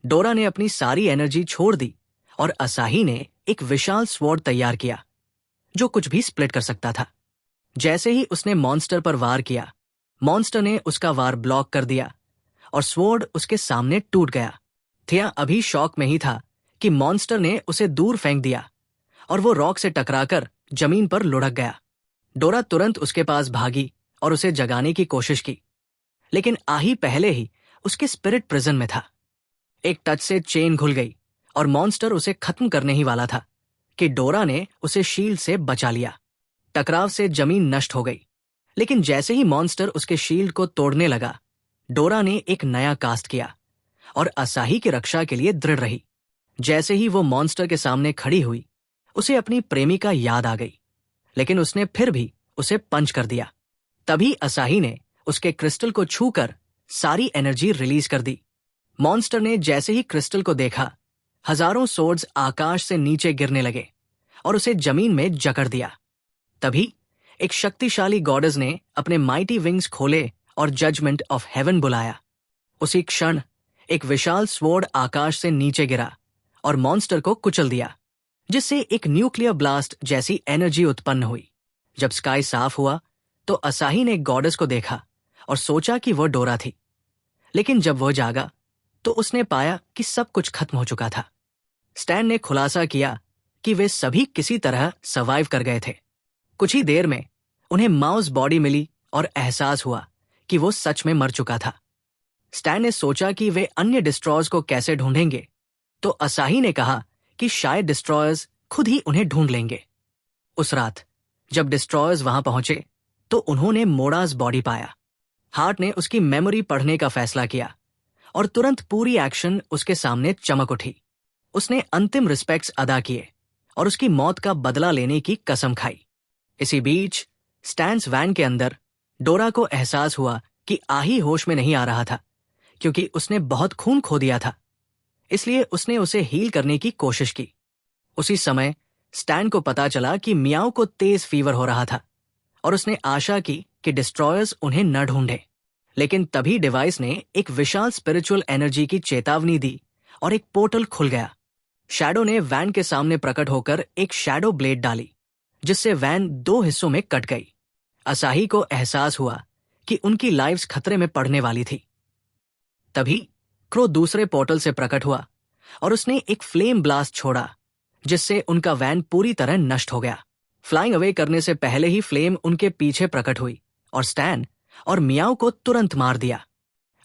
डोरा ने अपनी सारी एनर्जी छोड़ दी और असाही ने एक विशाल स्वॉर्ड तैयार किया जो कुछ भी स्प्लिट कर सकता था। जैसे ही उसने मॉन्स्टर पर वार किया, मॉन्स्टर ने उसका वार ब्लॉक कर दिया और स्वॉर्ड उसके सामने टूट गया। थिया अभी शॉक में ही था कि मॉन्स्टर ने उसे दूर फेंक दिया और वो रॉक से टकराकर जमीन पर लुढ़क गया। डोरा तुरंत उसके पास भागी और उसे जगाने की कोशिश की, लेकिन आही पहले ही उसके स्पिरिट प्रिजन में था। एक टच से चेन खुल गई और मॉन्स्टर उसे खत्म करने ही वाला था कि डोरा ने उसे शील्ड से बचा लिया। टकराव से जमीन नष्ट हो गई, लेकिन जैसे ही मॉन्स्टर उसके शील्ड को तोड़ने लगा, डोरा ने एक नया कास्ट किया और असाही की रक्षा के लिए दृढ़ रही। जैसे ही वो मॉन्स्टर के सामने खड़ी हुई, उसे अपनी प्रेमिका याद आ गई, लेकिन उसने फिर भी उसे पंच कर दिया। तभी असाही ने उसके क्रिस्टल को छूकर सारी एनर्जी रिलीज कर दी। मॉन्स्टर ने जैसे ही क्रिस्टल को देखा, हजारों सोर्ड्स आकाश से नीचे गिरने लगे और उसे जमीन में जकड़ दिया। तभी एक शक्तिशाली गॉडेस ने अपने माइटी विंग्स खोले और जजमेंट ऑफ हेवन बुलाया। उसी क्षण एक विशाल स्वॉर्ड आकाश से नीचे गिरा और मॉन्स्टर को कुचल दिया, जिससे एक न्यूक्लियर ब्लास्ट जैसी एनर्जी उत्पन्न हुई। जब स्काई साफ हुआ, तो असाही ने गॉडेस को देखा और सोचा कि वह डोरा थी, लेकिन जब वह जागा तो उसने पाया कि सब कुछ खत्म हो चुका था। स्टैन ने खुलासा किया कि वे सभी किसी तरह सर्वाइव कर गए थे। कुछ ही देर में उन्हें माउस बॉडी मिली और एहसास हुआ कि वो सच में मर चुका था। स्टैन ने सोचा कि वे अन्य डिस्ट्रॉयर्स को कैसे ढूंढेंगे, तो असाही ने कहा कि शायद डिस्ट्रॉयर्स खुद ही उन्हें ढूंढ लेंगे। उस रात जब डिस्ट्रॉयर्स वहां पहुंचे, तो उन्होंने मोडास बॉडी पाया। हार्ट ने उसकी मेमोरी पढ़ने का फैसला किया और तुरंत पूरी एक्शन उसके सामने चमक उठी। उसने अंतिम रिस्पेक्ट्स अदा किए और उसकी मौत का बदला लेने की कसम खाई। इसी बीच स्टैन्स वैन के अंदर डोरा को एहसास हुआ कि आही होश में नहीं आ रहा था, क्योंकि उसने बहुत खून खो दिया था। इसलिए उसने उसे हील करने की कोशिश की। उसी समय स्टैन को पता चला कि मियाओ को तेज फीवर हो रहा था और उसने आशा की कि डिस्ट्रॉयर्स उन्हें न ढूंढे। लेकिन तभी डिवाइस ने एक विशाल स्पिरिचुअल एनर्जी की चेतावनी दी और एक पोर्टल खुल गया। शैडो ने वैन के सामने प्रकट होकर एक शैडो ब्लेड डाली, जिससे वैन 2 हिस्सों में कट गई। असाही को एहसास हुआ कि उनकी लाइव्स खतरे में पड़ने वाली थी। तभी क्रो दूसरे पोर्टल से प्रकट हुआ और उसने एक फ्लेम ब्लास्ट छोड़ा, जिससे उनका वैन पूरी तरह नष्ट हो गया। फ्लाइंग अवे करने से पहले ही फ्लेम उनके पीछे प्रकट हुई और स्टैन और मियाओ को तुरंत मार दिया।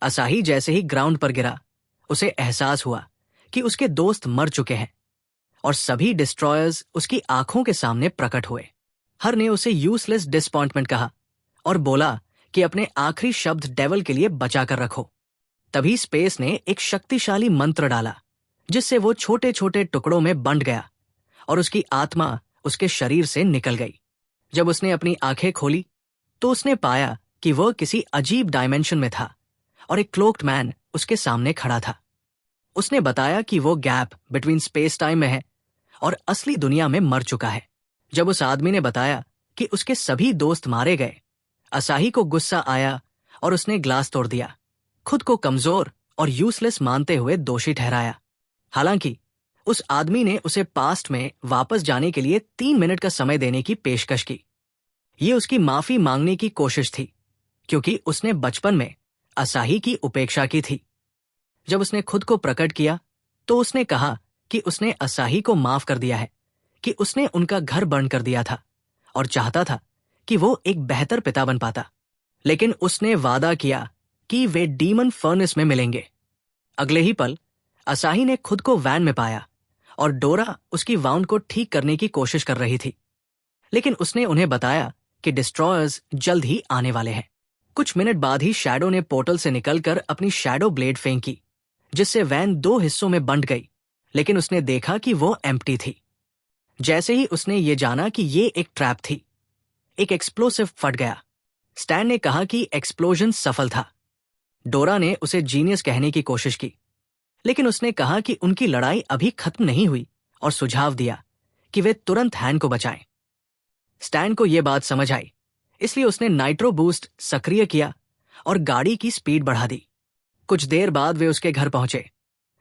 असाही जैसे ही ग्राउंड पर गिरा, उसे एहसास हुआ कि उसके दोस्त मर चुके हैं और सभी डिस्ट्रॉयर्स उसकी आंखों के सामने प्रकट हुए। हर ने उसे यूजलेस डिसअपॉइंटमेंट कहा और बोला कि अपने आखिरी शब्द डेविल के लिए बचा कर रखो। तभी स्पेस ने एक शक्तिशाली मंत्र डाला, जिससे वो छोटे छोटे टुकड़ों में बंट गया और उसकी आत्मा उसके शरीर से निकल गई। जब उसने अपनी आंखें खोली, तो उसने पाया कि वह किसी अजीब डायमेंशन में था और एक क्लोक्ड मैन उसके सामने खड़ा था। उसने बताया कि वो गैप बिटवीन स्पेस टाइम में है और असली दुनिया में मर चुका है। जब उस आदमी ने बताया कि उसके सभी दोस्त मारे गए, असाही को गुस्सा आया और उसने ग्लास तोड़ दिया, खुद को कमजोर और यूजलेस मानते हुए दोषी ठहराया। हालांकि उस आदमी ने उसे पास्ट में वापस जाने के लिए 3 मिनट का समय देने की पेशकश की। ये उसकी माफी मांगने की कोशिश थी, क्योंकि उसने बचपन में असाही की उपेक्षा की थी। जब उसने खुद को प्रकट किया तो उसने कहा कि उसने असाही को माफ कर दिया है, कि उसने उनका घर बर्न कर दिया था और चाहता था कि वो एक बेहतर पिता बन पाता। लेकिन उसने वादा किया कि वे डीमन फर्नेस में मिलेंगे। अगले ही पल असाही ने खुद को वैन में पाया और डोरा उसकी वाउंड को ठीक करने की कोशिश कर रही थी। लेकिन उसने उन्हें बताया कि डिस्ट्रॉयर्स जल्द ही आने वाले हैं। कुछ मिनट बाद ही शैडो ने पोर्टल से निकलकर अपनी शैडो ब्लेड फेंकी, जिससे वैन 2 हिस्सों में बंट गई। लेकिन उसने देखा कि वो एम्प्टी थी। जैसे ही उसने ये जाना कि ये एक ट्रैप थी, एक एक्सप्लोसिव फट गया। स्टैन ने कहा कि एक्सप्लोजन सफल था। डोरा ने उसे जीनियस कहने की कोशिश की, लेकिन उसने कहा कि उनकी लड़ाई अभी खत्म नहीं हुई और सुझाव दिया कि वे तुरंत हैन को बचाएं। स्टैन को यह बात समझ आई, इसलिए उसने नाइट्रो बूस्ट सक्रिय किया और गाड़ी की स्पीड बढ़ा दी। कुछ देर बाद वे उसके घर पहुंचे,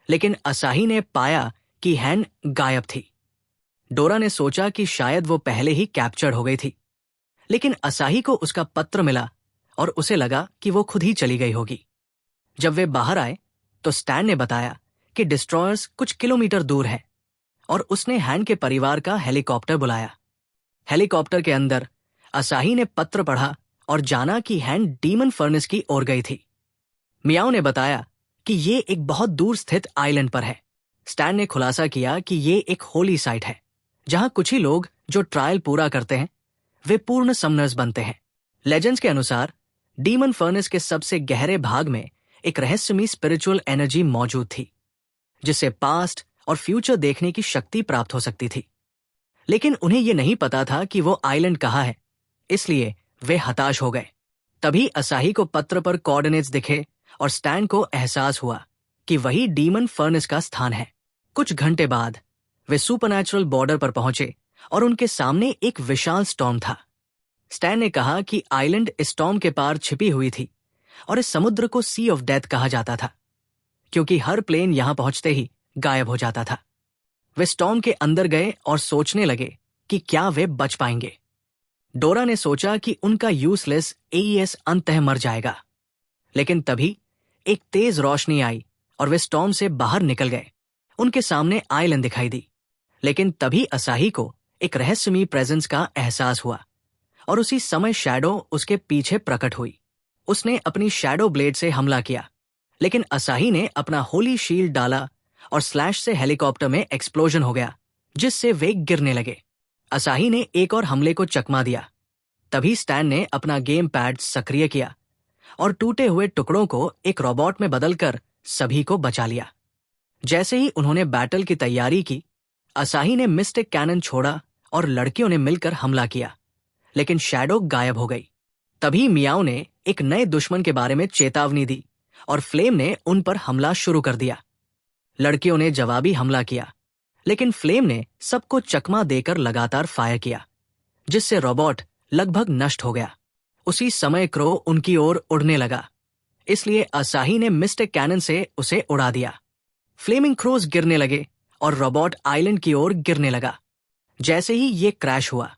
लेकिन असाही ने पाया कि हैन गायब थी। डोरा ने सोचा कि शायद वो पहले ही कैप्चर्ड हो गई थी, लेकिन असाही को उसका पत्र मिला और उसे लगा कि वो खुद ही चली गई होगी। जब वे बाहर आए तो स्टैन ने बताया कि डिस्ट्रॉयर्स कुछ किलोमीटर दूर है और उसने हैन के परिवार का हेलीकॉप्टर बुलाया। हेलीकॉप्टर के अंदर असाही ने पत्र पढ़ा और जाना कि हैन डीमन फर्नेस की ओर गई थी। मियाओ ने बताया कि ये एक बहुत दूर स्थित आइलैंड पर है। स्टैन ने खुलासा किया कि ये एक होली साइट है, जहां कुछ ही लोग जो ट्रायल पूरा करते हैं वे पूर्ण समनर्स बनते हैं। लेजेंड्स के अनुसार डीमन फर्नेस के सबसे गहरे भाग में एक रहस्यमयी स्पिरिचुअल एनर्जी मौजूद थी, जिससे पास्ट और फ्यूचर देखने की शक्ति प्राप्त हो सकती थी। लेकिन उन्हें यह नहीं पता था कि वो आइलैंड कहाँ है, इसलिए वे हताश हो गए। तभी असाही को पत्र पर कोऑर्डिनेट्स दिखे और स्टैन को एहसास हुआ कि वही डीमन फर्नेस का स्थान है। कुछ घंटे बाद वे सुपरनैचुरल बॉर्डर पर पहुंचे और उनके सामने एक विशाल स्टॉर्म था। स्टैन ने कहा कि आइलैंड इस स्टॉर्म के पार छिपी हुई थी और इस समुद्र को सी ऑफ डेथ कहा जाता था, क्योंकि हर प्लेन यहां पहुंचते ही गायब हो जाता था। वे स्टॉर्म के अंदर गए और सोचने लगे कि क्या वे बच पाएंगे। डोरा ने सोचा कि उनका यूजलेस एईएस अंततः मर जाएगा, लेकिन तभी एक तेज रोशनी आई और वे स्टॉर्म से बाहर निकल गए। उनके सामने आइलैंड दिखाई दी, लेकिन तभी असाही को एक रहस्यमयी प्रेजेंस का एहसास हुआ और उसी समय शैडो उसके पीछे प्रकट हुई। उसने अपनी शैडो ब्लेड से हमला किया, लेकिन असाही ने अपना होली शील्ड डाला और स्लैश से हेलीकॉप्टर में एक्सप्लोजन हो गया, जिससे वे गिरने लगे। असाही ने एक और हमले को चकमा दिया। तभी स्टैन ने अपना गेम पैड सक्रिय किया और टूटे हुए टुकड़ों को एक रोबोट में बदलकर सभी को बचा लिया। जैसे ही उन्होंने बैटल की तैयारी की, असाही ने मिस्टिक कैनन छोड़ा और लड़कियों ने मिलकर हमला किया, लेकिन शैडो गायब हो गई। तभी मियाओ ने एक नए दुश्मन के बारे में चेतावनी दी और फ्लेम ने उन पर हमला शुरू कर दिया। लड़कियों ने जवाबी हमला किया, लेकिन फ्लेम ने सबको चकमा देकर लगातार फायर किया, जिससे रोबोट लगभग नष्ट हो गया। उसी समय क्रो उनकी ओर उड़ने लगा, इसलिए असाही ने मिस्टिक कैनन से उसे उड़ा दिया। फ्लेमिंग क्रोज गिरने लगे और रोबोट आइलैंड की ओर गिरने लगा। जैसे ही ये क्रैश हुआ,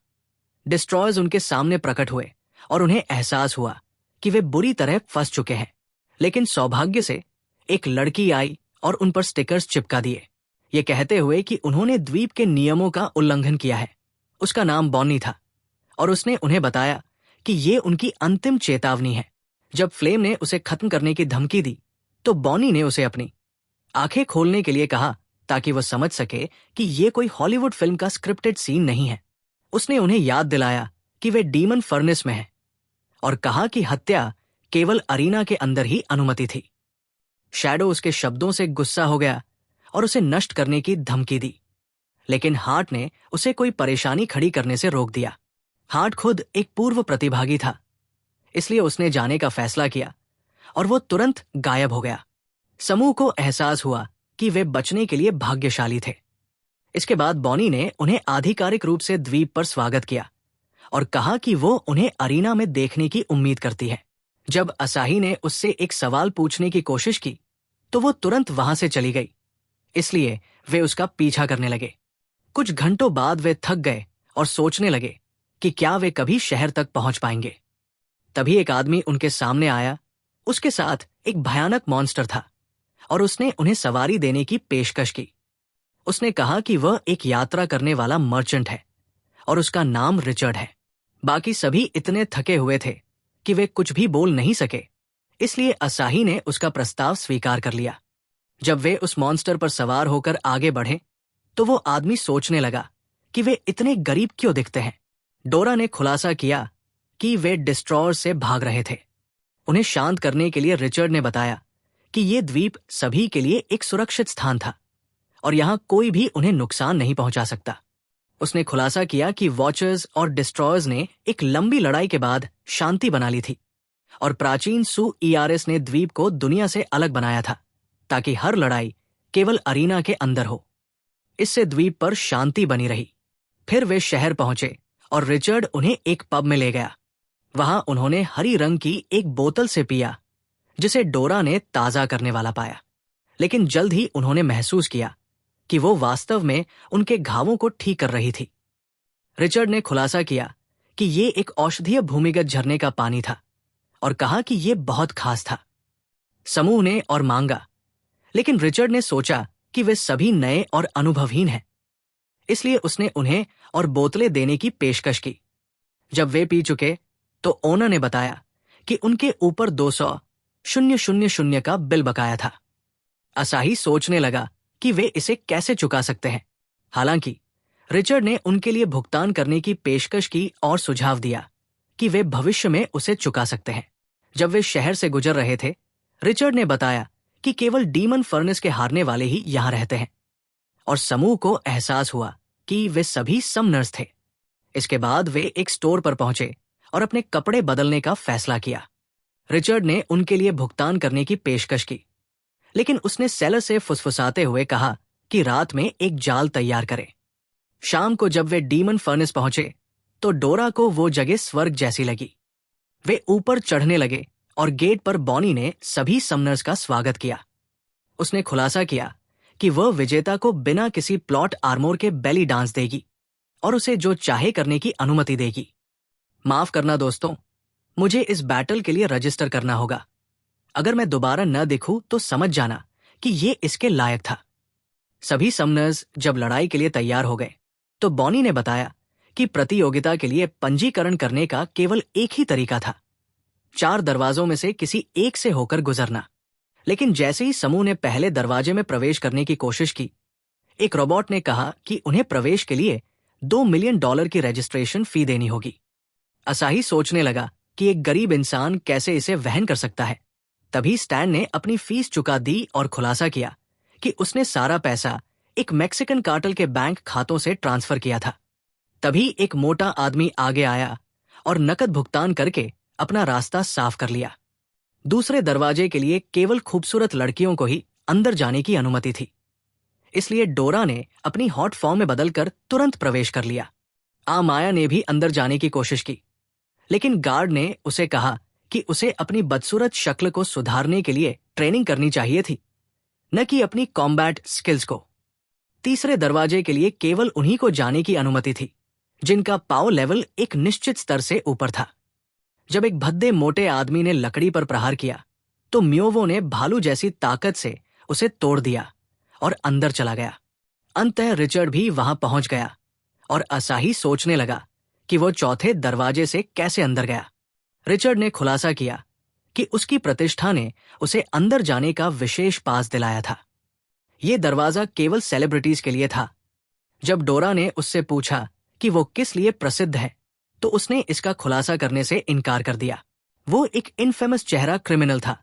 डिस्ट्रॉयर्स उनके सामने प्रकट हुए और उन्हें एहसास हुआ कि वे बुरी तरह फंस चुके हैं। लेकिन सौभाग्य से एक लड़की आई और उन पर स्टिकर्स चिपका दिए, ये कहते हुए कि उन्होंने द्वीप के नियमों का उल्लंघन किया है। उसका नाम बॉनी था और उसने उन्हें बताया कि ये उनकी अंतिम चेतावनी है। जब फ्लेम ने उसे खत्म करने की धमकी दी, तो बॉनी ने उसे अपनी आंखें खोलने के लिए कहा, ताकि वह समझ सके कि ये कोई हॉलीवुड फिल्म का स्क्रिप्टेड सीन नहीं है। उसने उन्हें याद दिलाया कि वे डीमन फर्नेस में हैं और कहा कि हत्या केवल अरीना के अंदर ही अनुमति थी। शैडो उसके शब्दों से गुस्सा हो गया और उसे नष्ट करने की धमकी दी, लेकिन हार्ट ने उसे कोई परेशानी खड़ी करने से रोक दिया। हार्ट खुद एक पूर्व प्रतिभागी था, इसलिए उसने जाने का फैसला किया और वो तुरंत गायब हो गया। समूह को एहसास हुआ कि वे बचने के लिए भाग्यशाली थे। इसके बाद बॉनी ने उन्हें आधिकारिक रूप से द्वीप पर स्वागत किया और कहा कि वो उन्हें अरीना में देखने की उम्मीद करती है। जब असाही ने उससे एक सवाल पूछने की कोशिश की, तो वो तुरंत वहां से चली गई, इसलिए वे उसका पीछा करने लगे। कुछ घंटों बाद वे थक गए और सोचने लगे कि क्या वे कभी शहर तक पहुंच पाएंगे। तभी एक आदमी उनके सामने आया। उसके साथ एक भयानक मॉन्स्टर था और उसने उन्हें सवारी देने की पेशकश की। उसने कहा कि वह एक यात्रा करने वाला मर्चेंट है और उसका नाम रिचर्ड है। बाकी सभी इतने थके हुए थे कि वे कुछ भी बोल नहीं सके, इसलिए असाही ने उसका प्रस्ताव स्वीकार कर लिया। जब वे उस मॉन्स्टर पर सवार होकर आगे बढ़े तो वो आदमी सोचने लगा कि वे इतने गरीब क्यों दिखते हैं। डोरा ने खुलासा किया कि वे डिस्ट्रॉयर से भाग रहे थे। उन्हें शांत करने के लिए रिचर्ड ने बताया कि ये द्वीप सभी के लिए एक सुरक्षित स्थान था और यहां कोई भी उन्हें नुकसान नहीं पहुंचा सकता। उसने खुलासा किया कि वॉचर्स और डिस्ट्रॉयर्स ने एक लंबी लड़ाई के बाद शांति बना ली थी और प्राचीन सू ईआरएस ने द्वीप को दुनिया से अलग बनाया था ताकि हर लड़ाई केवल अरीना के अंदर हो। इससे द्वीप पर शांति बनी रही। फिर वे शहर पहुंचे और रिचर्ड उन्हें एक पब में ले गया। वहां उन्होंने हरी रंग की एक बोतल से पिया जिसे डोरा ने ताजा करने वाला पाया, लेकिन जल्द ही उन्होंने महसूस किया कि वो वास्तव में उनके घावों को ठीक कर रही थी। रिचर्ड ने खुलासा किया कि ये एक औषधीय भूमिगत झरने का पानी था और कहा कि ये बहुत खास था। समूह ने और मांगा, लेकिन रिचर्ड ने सोचा कि वे सभी नए और अनुभवहीन हैं, इसलिए उसने उन्हें और बोतलें देने की पेशकश की। जब वे पी चुके तो ओनर ने बताया कि उनके ऊपर 200,000 का बिल बकाया था। असाही सोचने लगा कि वे इसे कैसे चुका सकते हैं। हालांकि रिचर्ड ने उनके लिए भुगतान करने की पेशकश की और सुझाव दिया कि वे भविष्य में उसे चुका सकते हैं। जब वे शहर से गुजर रहे थे, रिचर्ड ने बताया कि केवल डीमन फर्नेस के हारने वाले ही यहां रहते हैं और समूह को एहसास हुआ कि वे सभी समनर्स थे। इसके बाद वे एक स्टोर पर पहुंचे और अपने कपड़े बदलने का फैसला किया। रिचर्ड ने उनके लिए भुगतान करने की पेशकश की, लेकिन उसने सेलर से फुसफुसाते हुए कहा कि रात में एक जाल तैयार करें। शाम को जब वे डीमन फर्नेस पहुंचे तो डोरा को वो जगह स्वर्ग जैसी लगी। वे ऊपर चढ़ने लगे और गेट पर बॉनी ने सभी समनर्स का स्वागत किया। उसने खुलासा किया कि वह विजेता को बिना किसी प्लॉट आर्मोर के बेली डांस देगी और उसे जो चाहे करने की अनुमति देगी। माफ करना दोस्तों, मुझे इस बैटल के लिए रजिस्टर करना होगा। अगर मैं दोबारा न दिखूं तो समझ जाना कि ये इसके लायक था। सभी समनर्स जब लड़ाई के लिए तैयार हो गए तो बॉनी ने बताया कि प्रतियोगिता के लिए पंजीकरण करने का केवल एक ही तरीका था, 4 दरवाजों में से किसी एक से होकर गुजरना। लेकिन जैसे ही समूह ने पहले दरवाजे में प्रवेश करने की कोशिश की, एक रोबोट ने कहा कि उन्हें प्रवेश के लिए $2 मिलियन की रजिस्ट्रेशन फी देनी होगी। असाही सोचने लगा कि एक गरीब इंसान कैसे इसे वहन कर सकता है। तभी स्टैन ने अपनी फीस चुका दी और खुलासा किया कि उसने सारा पैसा एक मैक्सिकन कार्टेल के बैंक खातों से ट्रांसफर किया था। तभी एक मोटा आदमी आगे आया और नकद भुगतान करके अपना रास्ता साफ कर लिया। दूसरे दरवाजे के लिए केवल खूबसूरत लड़कियों को ही अंदर जाने की अनुमति थी, इसलिए डोरा ने अपनी हॉट फॉर्म में बदलकर तुरंत प्रवेश कर लिया। आमाया ने भी अंदर जाने की कोशिश की, लेकिन गार्ड ने उसे कहा कि उसे अपनी बदसूरत शक्ल को सुधारने के लिए ट्रेनिंग करनी चाहिए थी, न कि अपनी कॉम्बैट स्किल्स को। तीसरे दरवाजे के लिए केवल उन्हीं को जाने की अनुमति थी जिनका पावर लेवल एक निश्चित स्तर से ऊपर था। जब एक भद्दे मोटे आदमी ने लकड़ी पर प्रहार किया तो म्योवो ने भालू जैसी ताकत से उसे तोड़ दिया और अंदर चला गया। अंततः रिचर्ड भी वहां पहुंच गया और असाही सोचने लगा कि वो चौथे दरवाजे से कैसे अंदर गया। रिचर्ड ने खुलासा किया कि उसकी प्रतिष्ठा ने उसे अंदर जाने का विशेष पास दिलाया था। ये दरवाजा केवल सेलिब्रिटीज के लिए था। जब डोरा ने उससे पूछा कि वो किस लिए प्रसिद्ध है तो उसने इसका खुलासा करने से इनकार कर दिया। वो एक इनफेमस चेहरा क्रिमिनल था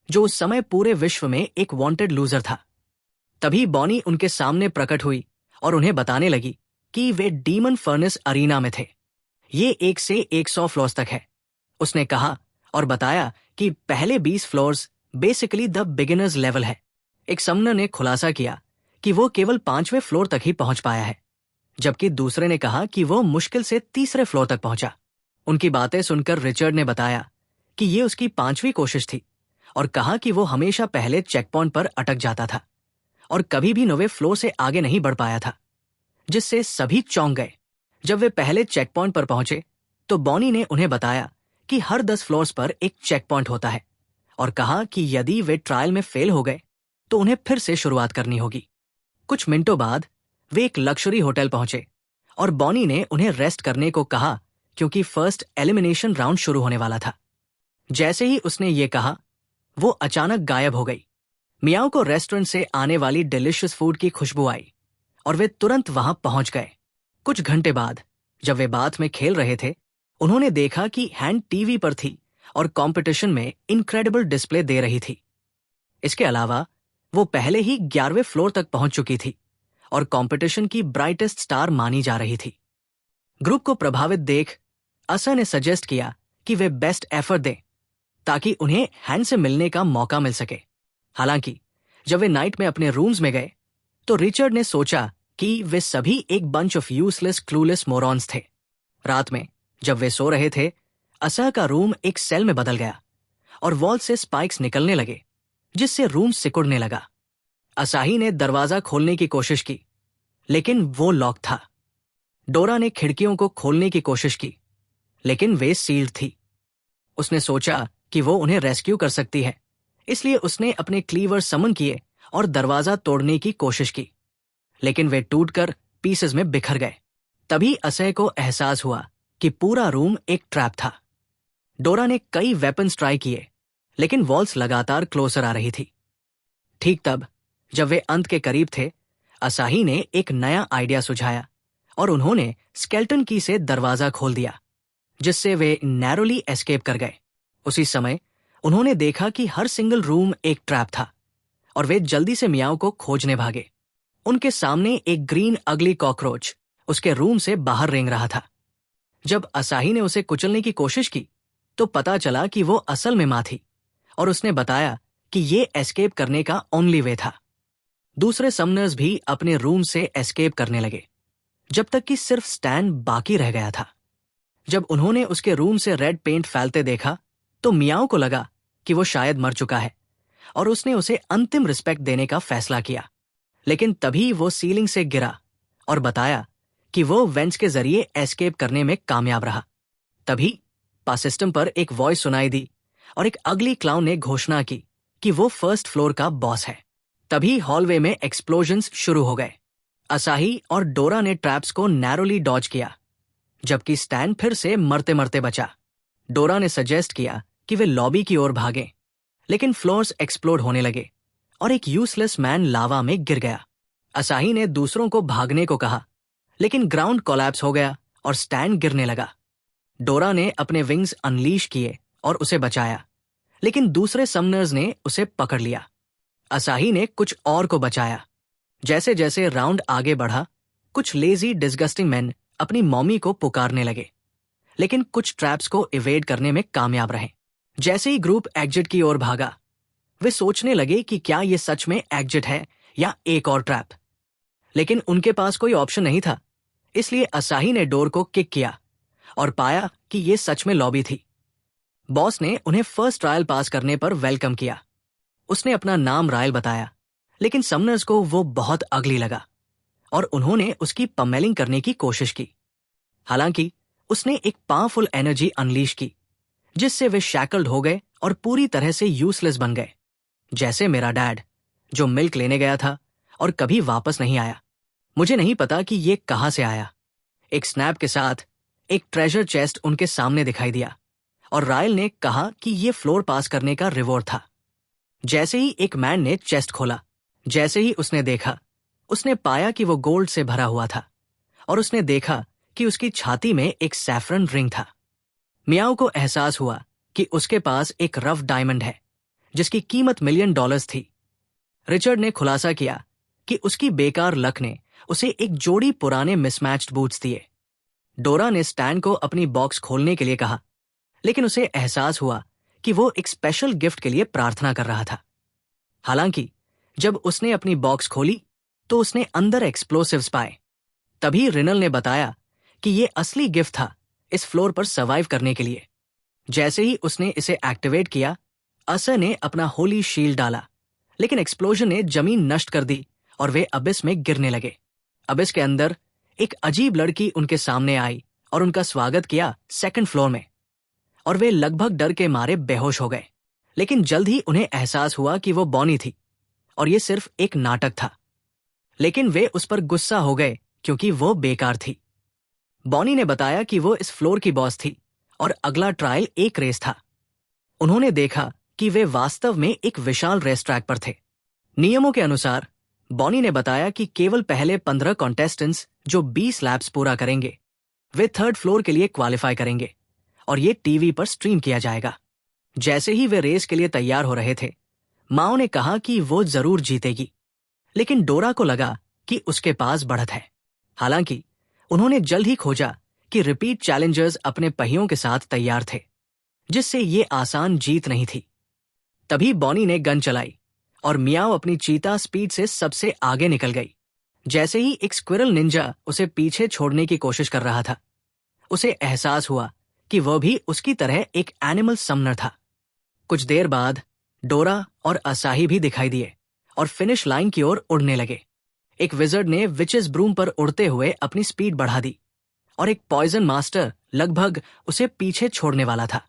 जो उस समय पूरे विश्व में एक वांटेड लूजर था। तभी बॉनी उनके सामने प्रकट हुई और उन्हें बताने लगी कि वे डीमन फर्नेस अरीना में थे। ये 1 से 100 फ्लोर्स तक है, उसने कहा और बताया कि पहले 20 floors basically the beginners level है। एक समनर ने खुलासा किया कि वो केवल 5वें फ्लोर तक ही पहुंच पाया है, जबकि दूसरे ने कहा कि वो मुश्किल से 3रे फ्लोर तक पहुंचा। उनकी बातें सुनकर रिचर्ड ने बताया कि ये उसकी 5वीं कोशिश थी और कहा कि वो हमेशा पहले चेक पॉइंट पर अटक जाता था और कभी भी नवे फ्लोर से आगे नहीं बढ़ पाया था, जिससे सभी चौंक गए। जब वे पहले चेक पॉइंट पर पहुंचे तो बॉनी ने उन्हें बताया कि हर 10 फ्लोर्स पर एक चेक पॉइंट होता है और कहा कि यदि वे ट्रायल में फेल हो गए तो उन्हें फिर से शुरुआत करनी होगी। कुछ मिनटों बाद वे एक लग्जरी होटल पहुंचे और बॉनी ने उन्हें रेस्ट करने को कहा क्योंकि फर्स्ट एलिमिनेशन राउंड शुरू होने वाला था। जैसे ही उसने ये कहा, वो अचानक गायब हो गई। मियाओ को रेस्टोरेंट से आने वाली डिलिशियस फूड की खुशबू आई और वे तुरंत वहां पहुंच गए। कुछ घंटे बाद जब वे बाथ में खेल रहे थे, उन्होंने देखा कि हैंड टीवी पर थी और कंपटीशन में इनक्रेडिबल डिस्प्ले दे रही थी। इसके अलावा वो पहले ही 11वें फ्लोर तक पहुंच चुकी थी और कंपटीशन की ब्राइटेस्ट स्टार मानी जा रही थी। ग्रुप को प्रभावित देख असा ने सजेस्ट किया कि वे बेस्ट एफर्ट दें ताकि उन्हें हैंड से मिलने का मौका मिल सके। हालांकि जब वे नाइट में अपने रूम्स में गए तो रिचर्ड ने सोचा कि वे सभी एक bunch of useless clueless morons थे। रात में जब वे सो रहे थे, असा का रूम एक सेल में बदल गया और वॉल से स्पाइक्स निकलने लगे, जिससे रूम सिकुड़ने लगा। असाही ने दरवाजा खोलने की कोशिश की, लेकिन वो लॉक था। डोरा ने खिड़कियों को खोलने की कोशिश की, लेकिन वे सील्ड थी। उसने सोचा कि वो उन्हें रेस्क्यू कर सकती है, इसलिए उसने अपने क्लीवर समन किए और दरवाजा तोड़ने की कोशिश की, लेकिन वे टूटकर पीसेस में बिखर गए। तभी असह को एहसास हुआ कि पूरा रूम एक ट्रैप था। डोरा ने कई वेपन्स ट्राई किए, लेकिन वॉल्स लगातार क्लोजर आ रही थी। ठीक तब जब वे अंत के करीब थे, असाही ने एक नया आइडिया सुझाया और उन्होंने स्केल्टन की से दरवाजा खोल दिया, जिससे वे नैरोली एस्केप कर गए। उसी समय उन्होंने देखा कि हर सिंगल रूम एक ट्रैप था और वे जल्दी से मियाओ को खोजने भागे। उनके सामने एक ग्रीन अगली कॉकरोच उसके रूम से बाहर रेंग रहा था। जब असाही ने उसे कुचलने की कोशिश की तो पता चला कि वो असल में मां थी और उसने बताया कि ये एस्केप करने का ओनली वे था। दूसरे समनर्स भी अपने रूम से एस्केप करने लगे, जब तक कि सिर्फ स्टैन बाकी रह गया था। जब उन्होंने उसके रूम से रेड पेंट फैलते देखा तो मियाओ को लगा कि वो शायद मर चुका है और उसने उसे अंतिम रिस्पेक्ट देने का फैसला किया। लेकिन तभी वो सीलिंग से गिरा और बताया कि वो वेंट्स के जरिए एस्केप करने में कामयाब रहा। तभी पास सिस्टम पर एक वॉइस सुनाई दी और एक अगली क्लाउन ने घोषणा की कि वो फर्स्ट फ्लोर का बॉस है। तभी हॉलवे में एक्सप्लोजन्स शुरू हो गए। असाही और डोरा ने ट्रैप्स को नैरोली डॉज किया, जबकि स्टैन फिर से मरते मरते बचा। डोरा ने सजेस्ट किया कि वे लॉबी की ओर भागें, लेकिन फ्लोर्स एक्सप्लोड होने लगे और एक यूजलेस मैन लावा में गिर गया। असाही ने दूसरों को भागने को कहा, लेकिन ग्राउंड कोलैप्स हो गया और स्टैन गिरने लगा। डोरा ने अपने विंग्स अनलीश किए और उसे बचाया, लेकिन दूसरे समनर्स ने उसे पकड़ लिया। असाही ने कुछ और को बचाया। जैसे जैसे राउंड आगे बढ़ा, कुछ लेजी डिस्गस्टिंग मैन अपनी मॉमी को पुकारने लगे, लेकिन कुछ ट्रैप्स को इवेड करने में कामयाब रहे। जैसे ही ग्रुप एग्जिट की ओर भागा, वे सोचने लगे कि क्या ये सच में एग्जिट है या एक और ट्रैप, लेकिन उनके पास कोई ऑप्शन नहीं था। इसलिए असाही ने डोर को किक किया और पाया कि ये सच में लॉबी थी। बॉस ने उन्हें फर्स्ट ट्रायल पास करने पर वेलकम किया। उसने अपना नाम रायल बताया, लेकिन समनर्स को वो बहुत अगली लगा और उन्होंने उसकी पमेलिंग करने की कोशिश की। हालांकि उसने एक पावरफुल एनर्जी अनलीश की, जिससे वे शैकल्ड हो गए और पूरी तरह से यूजलेस बन गए। जैसे मेरा डैड, जो मिल्क लेने गया था और कभी वापस नहीं आया। मुझे नहीं पता कि ये कहां से आया। एक स्नैप के साथ एक ट्रेजर चेस्ट उनके सामने दिखाई दिया और रायल ने कहा कि ये फ्लोर पास करने का रिवॉर्ड था। जैसे ही एक मैन ने चेस्ट खोला, जैसे ही उसने देखा, उसने पाया कि वो गोल्ड से भरा हुआ था और उसने देखा कि उसकी छाती में एक सैफरन रिंग था। मियाओ को एहसास हुआ कि उसके पास एक रफ डायमंड है जिसकी कीमत $1,000,000 थी। रिचर्ड ने खुलासा किया कि उसकी बेकार लक ने उसे एक जोड़ी पुराने मिसमैच्ड बूट्स दिए। डोरा ने स्टैन को अपनी बॉक्स खोलने के लिए कहा, लेकिन उसे एहसास हुआ कि वो एक स्पेशल गिफ्ट के लिए प्रार्थना कर रहा था। हालांकि जब उसने अपनी बॉक्स खोली तो उसने अंदर एक्सप्लोसिव्स पाए। तभी रिनल ने बताया कि ये असली गिफ्ट था इस फ्लोर पर सर्वाइव करने के लिए। जैसे ही उसने इसे एक्टिवेट किया, असर ने अपना होली शील्ड डाला, लेकिन एक्सप्लोजन ने जमीन नष्ट कर दी और वे अबिस में गिरने लगे। अबिस के अंदर एक अजीब लड़की उनके सामने आई और उनका स्वागत किया सेकंड फ्लोर में, और वे लगभग डर के मारे बेहोश हो गए। लेकिन जल्द ही उन्हें एहसास हुआ कि वो बॉनी थी और ये सिर्फ एक नाटक था। लेकिन वे उस पर गुस्सा हो गए क्योंकि वो बेकार थी। बॉनी ने बताया कि वो इस फ्लोर की बॉस थी और अगला ट्रायल एक रेस था। उन्होंने देखा कि वे वास्तव में एक विशाल रेस ट्रैक पर थे। नियमों के अनुसार बॉनी ने बताया कि केवल पहले 15 कॉन्टेस्टेंट्स जो 20 लैप्स पूरा करेंगे वे थर्ड फ्लोर के लिए क्वालिफाई करेंगे और ये टीवी पर स्ट्रीम किया जाएगा। जैसे ही वे रेस के लिए तैयार हो रहे थे, माओ ने कहा कि वो जरूर जीतेगी, लेकिन डोरा को लगा कि उसके पास बढ़त है। हालांकि उन्होंने जल्द ही खोजा कि रिपीट चैलेंजर्स अपने पहियों के साथ तैयार थे, जिससे ये आसान जीत नहीं थी। तभी बॉनी ने गन चलाई और मियाओ अपनी चीता स्पीड से सबसे आगे निकल गई। जैसे ही एक स्क्विरल निंजा उसे पीछे छोड़ने की कोशिश कर रहा था, उसे एहसास हुआ कि वह भी उसकी तरह एक एनिमल समनर था। कुछ देर बाद डोरा और असाही भी दिखाई दिए और फिनिश लाइन की ओर उड़ने लगे। एक विजर्ड ने विचेस ब्रूम पर उड़ते हुए अपनी स्पीड बढ़ा दी और एक पॉइजन मास्टर लगभग उसे पीछे छोड़ने वाला था।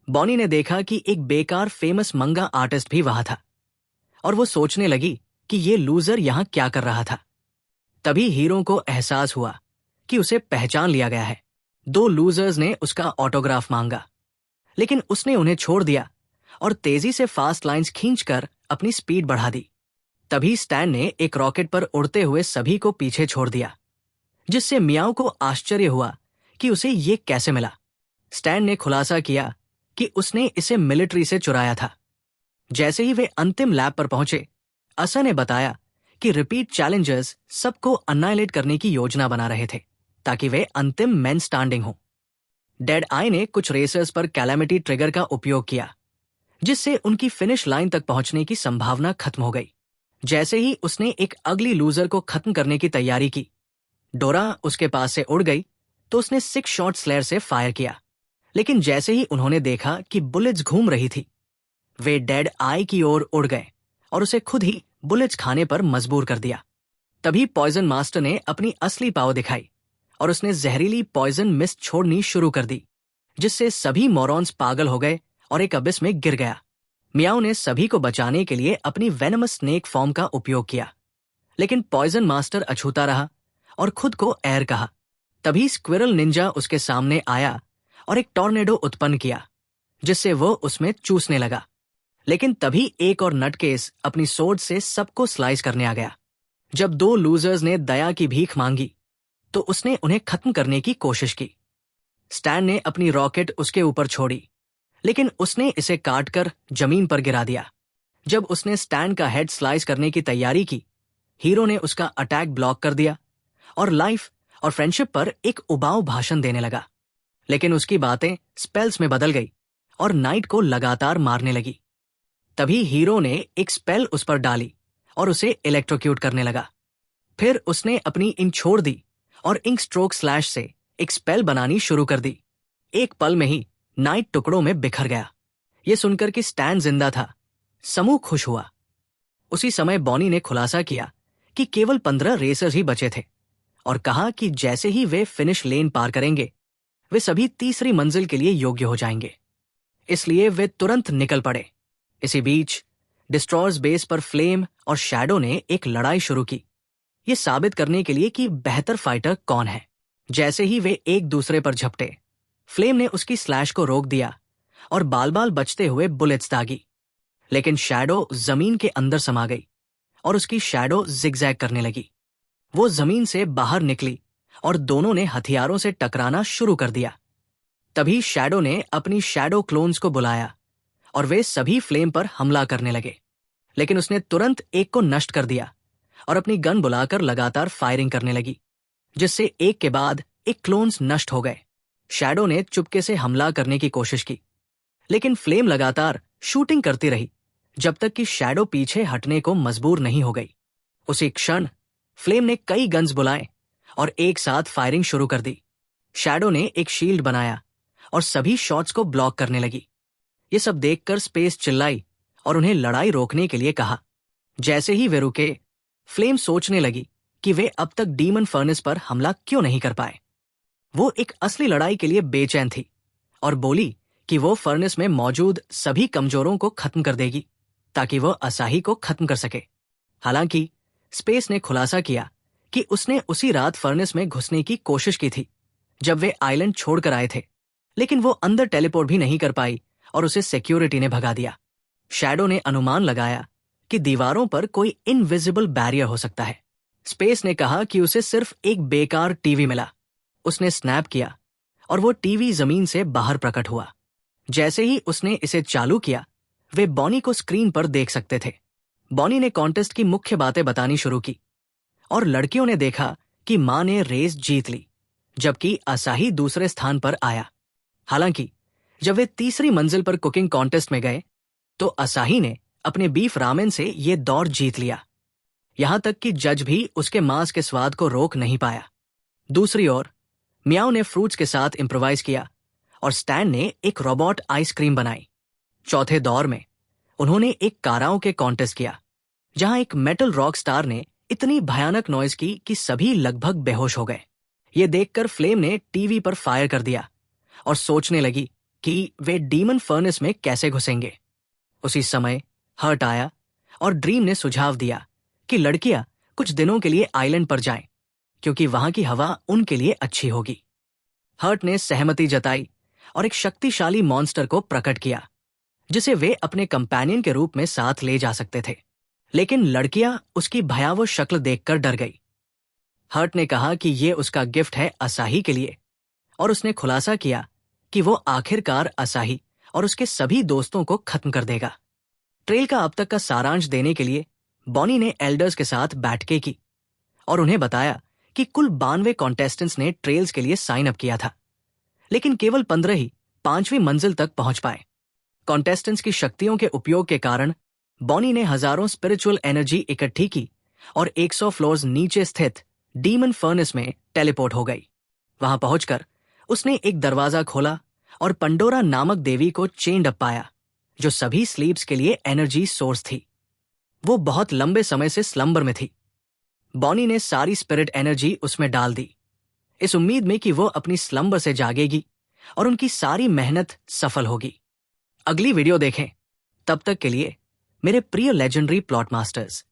बॉनी ने देखा कि एक बेकार फेमस मंगा आर्टिस्ट भी वहां था और वो सोचने लगी कि ये लूजर यहां क्या कर रहा था। तभी हीरो को एहसास हुआ कि उसे पहचान लिया गया है। 2 लूजर्स ने उसका ऑटोग्राफ मांगा, लेकिन उसने उन्हें छोड़ दिया और तेजी से फास्ट लाइंस खींचकर अपनी स्पीड बढ़ा दी। तभी स्टैन ने एक रॉकेट पर उड़ते हुए सभी को पीछे छोड़ दिया, जिससे मियाओ को आश्चर्य हुआ कि उसे ये कैसे मिला। स्टैन ने खुलासा किया कि उसने इसे मिलिट्री से चुराया था। जैसे ही वे अंतिम लैब पर पहुंचे, असा ने बताया कि रिपीट चैलेंजर्स सबको अन्नाइलेट करने की योजना बना रहे थे ताकि वे अंतिम मेन स्टैंडिंग हो। डेड आई ने कुछ रेसर्स पर कैलामिटी ट्रिगर का उपयोग किया, जिससे उनकी फिनिश लाइन तक पहुंचने की संभावना खत्म हो गई। जैसे ही उसने एक अगली लूजर को खत्म करने की तैयारी की, डोरा उसके पास से उड़ गई तो उसने 6 शॉट स्लेयर से फायर किया। लेकिन जैसे ही उन्होंने देखा कि बुलेट्स घूम रही थी, वे डेड आई की ओर उड़ गए और उसे खुद ही बुलेट्स खाने पर मजबूर कर दिया। तभी पॉइजन मास्टर ने अपनी असली पावर दिखाई और उसने जहरीली पॉइजन मिस्ट छोड़नी शुरू कर दी, जिससे सभी मोरॉन्स पागल हो गए और एक अबिस में गिर गया। मियाओ ने सभी को बचाने के लिए अपनी वेनमस स्नेक फॉर्म का उपयोग किया, लेकिन पॉइजन मास्टर अछूता रहा और खुद को एयर कहा। तभी स्क्विरल निंजा उसके सामने आया और एक टॉर्नेडो उत्पन्न किया, जिससे वो उसमें चूसने लगा। लेकिन तभी एक और नटकेस अपनी सोर्ड से सबको स्लाइस करने आ गया। जब 2 लूजर्स ने दया की भीख मांगी तो उसने उन्हें खत्म करने की कोशिश की। स्टैन ने अपनी रॉकेट उसके ऊपर छोड़ी, लेकिन उसने इसे काटकर जमीन पर गिरा दिया। जब उसने स्टैन का हेड स्लाइस करने की तैयारी की, हीरो ने उसका अटैक ब्लॉक कर दिया और लाइफ और फ्रेंडशिप पर एक उबाऊ भाषण देने लगा। लेकिन उसकी बातें स्पेल्स में बदल गई और नाइट को लगातार मारने लगी। तभी हीरो ने एक स्पेल उस पर डाली और उसे इलेक्ट्रोक्यूट करने लगा। फिर उसने अपनी इंक छोड़ दी और इंक स्ट्रोक स्लैश से एक स्पेल बनानी शुरू कर दी। एक पल में ही नाइट टुकड़ों में बिखर गया। यह सुनकर कि स्टैन जिंदा था, समूह खुश हुआ। उसी समय बॉनी ने खुलासा किया कि केवल 15 रेसर्स ही बचे थे और कहा कि जैसे ही वे फिनिश लेन पार करेंगे, वे सभी तीसरी मंजिल के लिए योग्य हो जाएंगे। इसलिए वे तुरंत निकल पड़े। इसी बीच डिस्ट्रॉयर्स बेस पर फ्लेम और शैडो ने एक लड़ाई शुरू की, ये साबित करने के लिए कि बेहतर फाइटर कौन है। जैसे ही वे एक दूसरे पर झपटे, फ्लेम ने उसकी स्लैश को रोक दिया और बाल बाल बचते हुए बुलेट्स दागी। लेकिन शैडो जमीन के अंदर समा गई और उसकी शैडो जिगजैग करने लगी। वो जमीन से बाहर निकली और दोनों ने हथियारों से टकराना शुरू कर दिया। तभी शैडो ने अपनी शैडो क्लोन्स को बुलाया और वे सभी फ्लेम पर हमला करने लगे। लेकिन उसने तुरंत एक को नष्ट कर दिया और अपनी गन बुलाकर लगातार फायरिंग करने लगी, जिससे एक के बाद एक क्लोन्स नष्ट हो गए। शैडो ने चुपके से हमला करने की कोशिश की, लेकिन फ्लेम लगातार शूटिंग करती रही जब तक कि शैडो पीछे हटने को मजबूर नहीं हो गई। उसी क्षण फ्लेम ने कई गन्स बुलाए और एक साथ फायरिंग शुरू कर दी। शैडो ने एक शील्ड बनाया और सभी शॉट्स को ब्लॉक करने लगी। ये सब देखकर स्पेस चिल्लाई और उन्हें लड़ाई रोकने के लिए कहा। जैसे ही वे रुके, फ्लेम सोचने लगी कि वे अब तक डीमन फर्नेस पर हमला क्यों नहीं कर पाए। वो एक असली लड़ाई के लिए बेचैन थी और बोली कि वो फर्नेस में मौजूद सभी कमजोरों को खत्म कर देगी ताकि वो असाही को खत्म कर सके। हालांकि स्पेस ने खुलासा किया कि उसने उसी रात फर्नेस में घुसने की कोशिश की थी जब वे आइलैंड छोड़कर आए थे, लेकिन वो अंदर टेलीपोर्ट भी नहीं कर पाई और उसे सिक्योरिटी ने भगा दिया। शैडो ने अनुमान लगाया कि दीवारों पर कोई इनविजिबल बैरियर हो सकता है। स्पेस ने कहा कि उसे सिर्फ एक बेकार टीवी मिला। उसने स्नैप किया और वो टीवी जमीन से बाहर प्रकट हुआ। जैसे ही उसने इसे चालू किया, वे बॉनी को स्क्रीन पर देख सकते थे। बॉनी ने कॉन्टेस्ट की मुख्य बातें बतानी शुरू की और लड़कियों ने देखा कि मां ने रेस जीत ली, जबकि असाही दूसरे स्थान पर आया। हालांकि जब वे तीसरी मंजिल पर कुकिंग कॉन्टेस्ट में गए तो असाही ने अपने बीफ रामेन से ये दौर जीत लिया। यहां तक कि जज भी उसके मांस के स्वाद को रोक नहीं पाया। दूसरी ओर मियाओ ने फ्रूट्स के साथ इम्प्रोवाइज किया और स्टैन ने एक रोबोट आइसक्रीम बनाई। चौथे दौर में उन्होंने एक काराओके कॉन्टेस्ट किया जहां एक मेटल रॉक स्टार ने इतनी भयानक नॉइज की कि सभी लगभग बेहोश हो गए। ये देखकर फ्लेम ने टीवी पर फायर कर दिया और सोचने लगी कि वे डीमन फर्नेस में कैसे घुसेंगे। उसी समय हर्ट आया और ड्रीम ने सुझाव दिया कि लड़कियां कुछ दिनों के लिए आइलैंड पर जाएं, क्योंकि वहां की हवा उनके लिए अच्छी होगी। हर्ट ने सहमति जताई और एक शक्तिशाली मॉन्स्टर को प्रकट किया जिसे वे अपने कंपेनियन के रूप में साथ ले जा सकते थे, लेकिन लड़कियां उसकी भयावह शक्ल देखकर डर गई। हर्ट ने कहा कि ये उसका गिफ्ट है असाही के लिए और उसने खुलासा किया कि वो आखिरकार असाही और उसके सभी दोस्तों को खत्म कर देगा। ट्रेल का अब तक का सारांश देने के लिए बॉनी ने एल्डर्स के साथ बैठकें की और उन्हें बताया कि कुल 92 कॉन्टेस्टेंट्स ने ट्रेल्स के लिए साइन अप किया था, लेकिन केवल 15 ही 5वीं मंजिल तक पहुंच पाए। कॉन्टेस्टेंट्स की शक्तियों के उपयोग के कारण बॉनी ने हजारों स्पिरिचुअल एनर्जी इकट्ठी की और 100 फ्लोर्स नीचे स्थित डीमन फर्नेस में टेलीपोर्ट हो गई। वहां पहुंचकर उसने एक दरवाजा खोला और पंडोरा नामक देवी को चेंड अप पाया, जो सभी स्लीप्स के लिए एनर्जी सोर्स थी। वो बहुत लंबे समय से स्लंबर में थी। बॉनी ने सारी स्पिरिट एनर्जी उसमें डाल दी, इस उम्मीद में कि वो अपनी स्लंबर से जागेगी और उनकी सारी मेहनत सफल होगी। अगली वीडियो देखें। तब तक के लिए मेरे प्रिय लेजेंडरी प्लॉट मास्टर्स,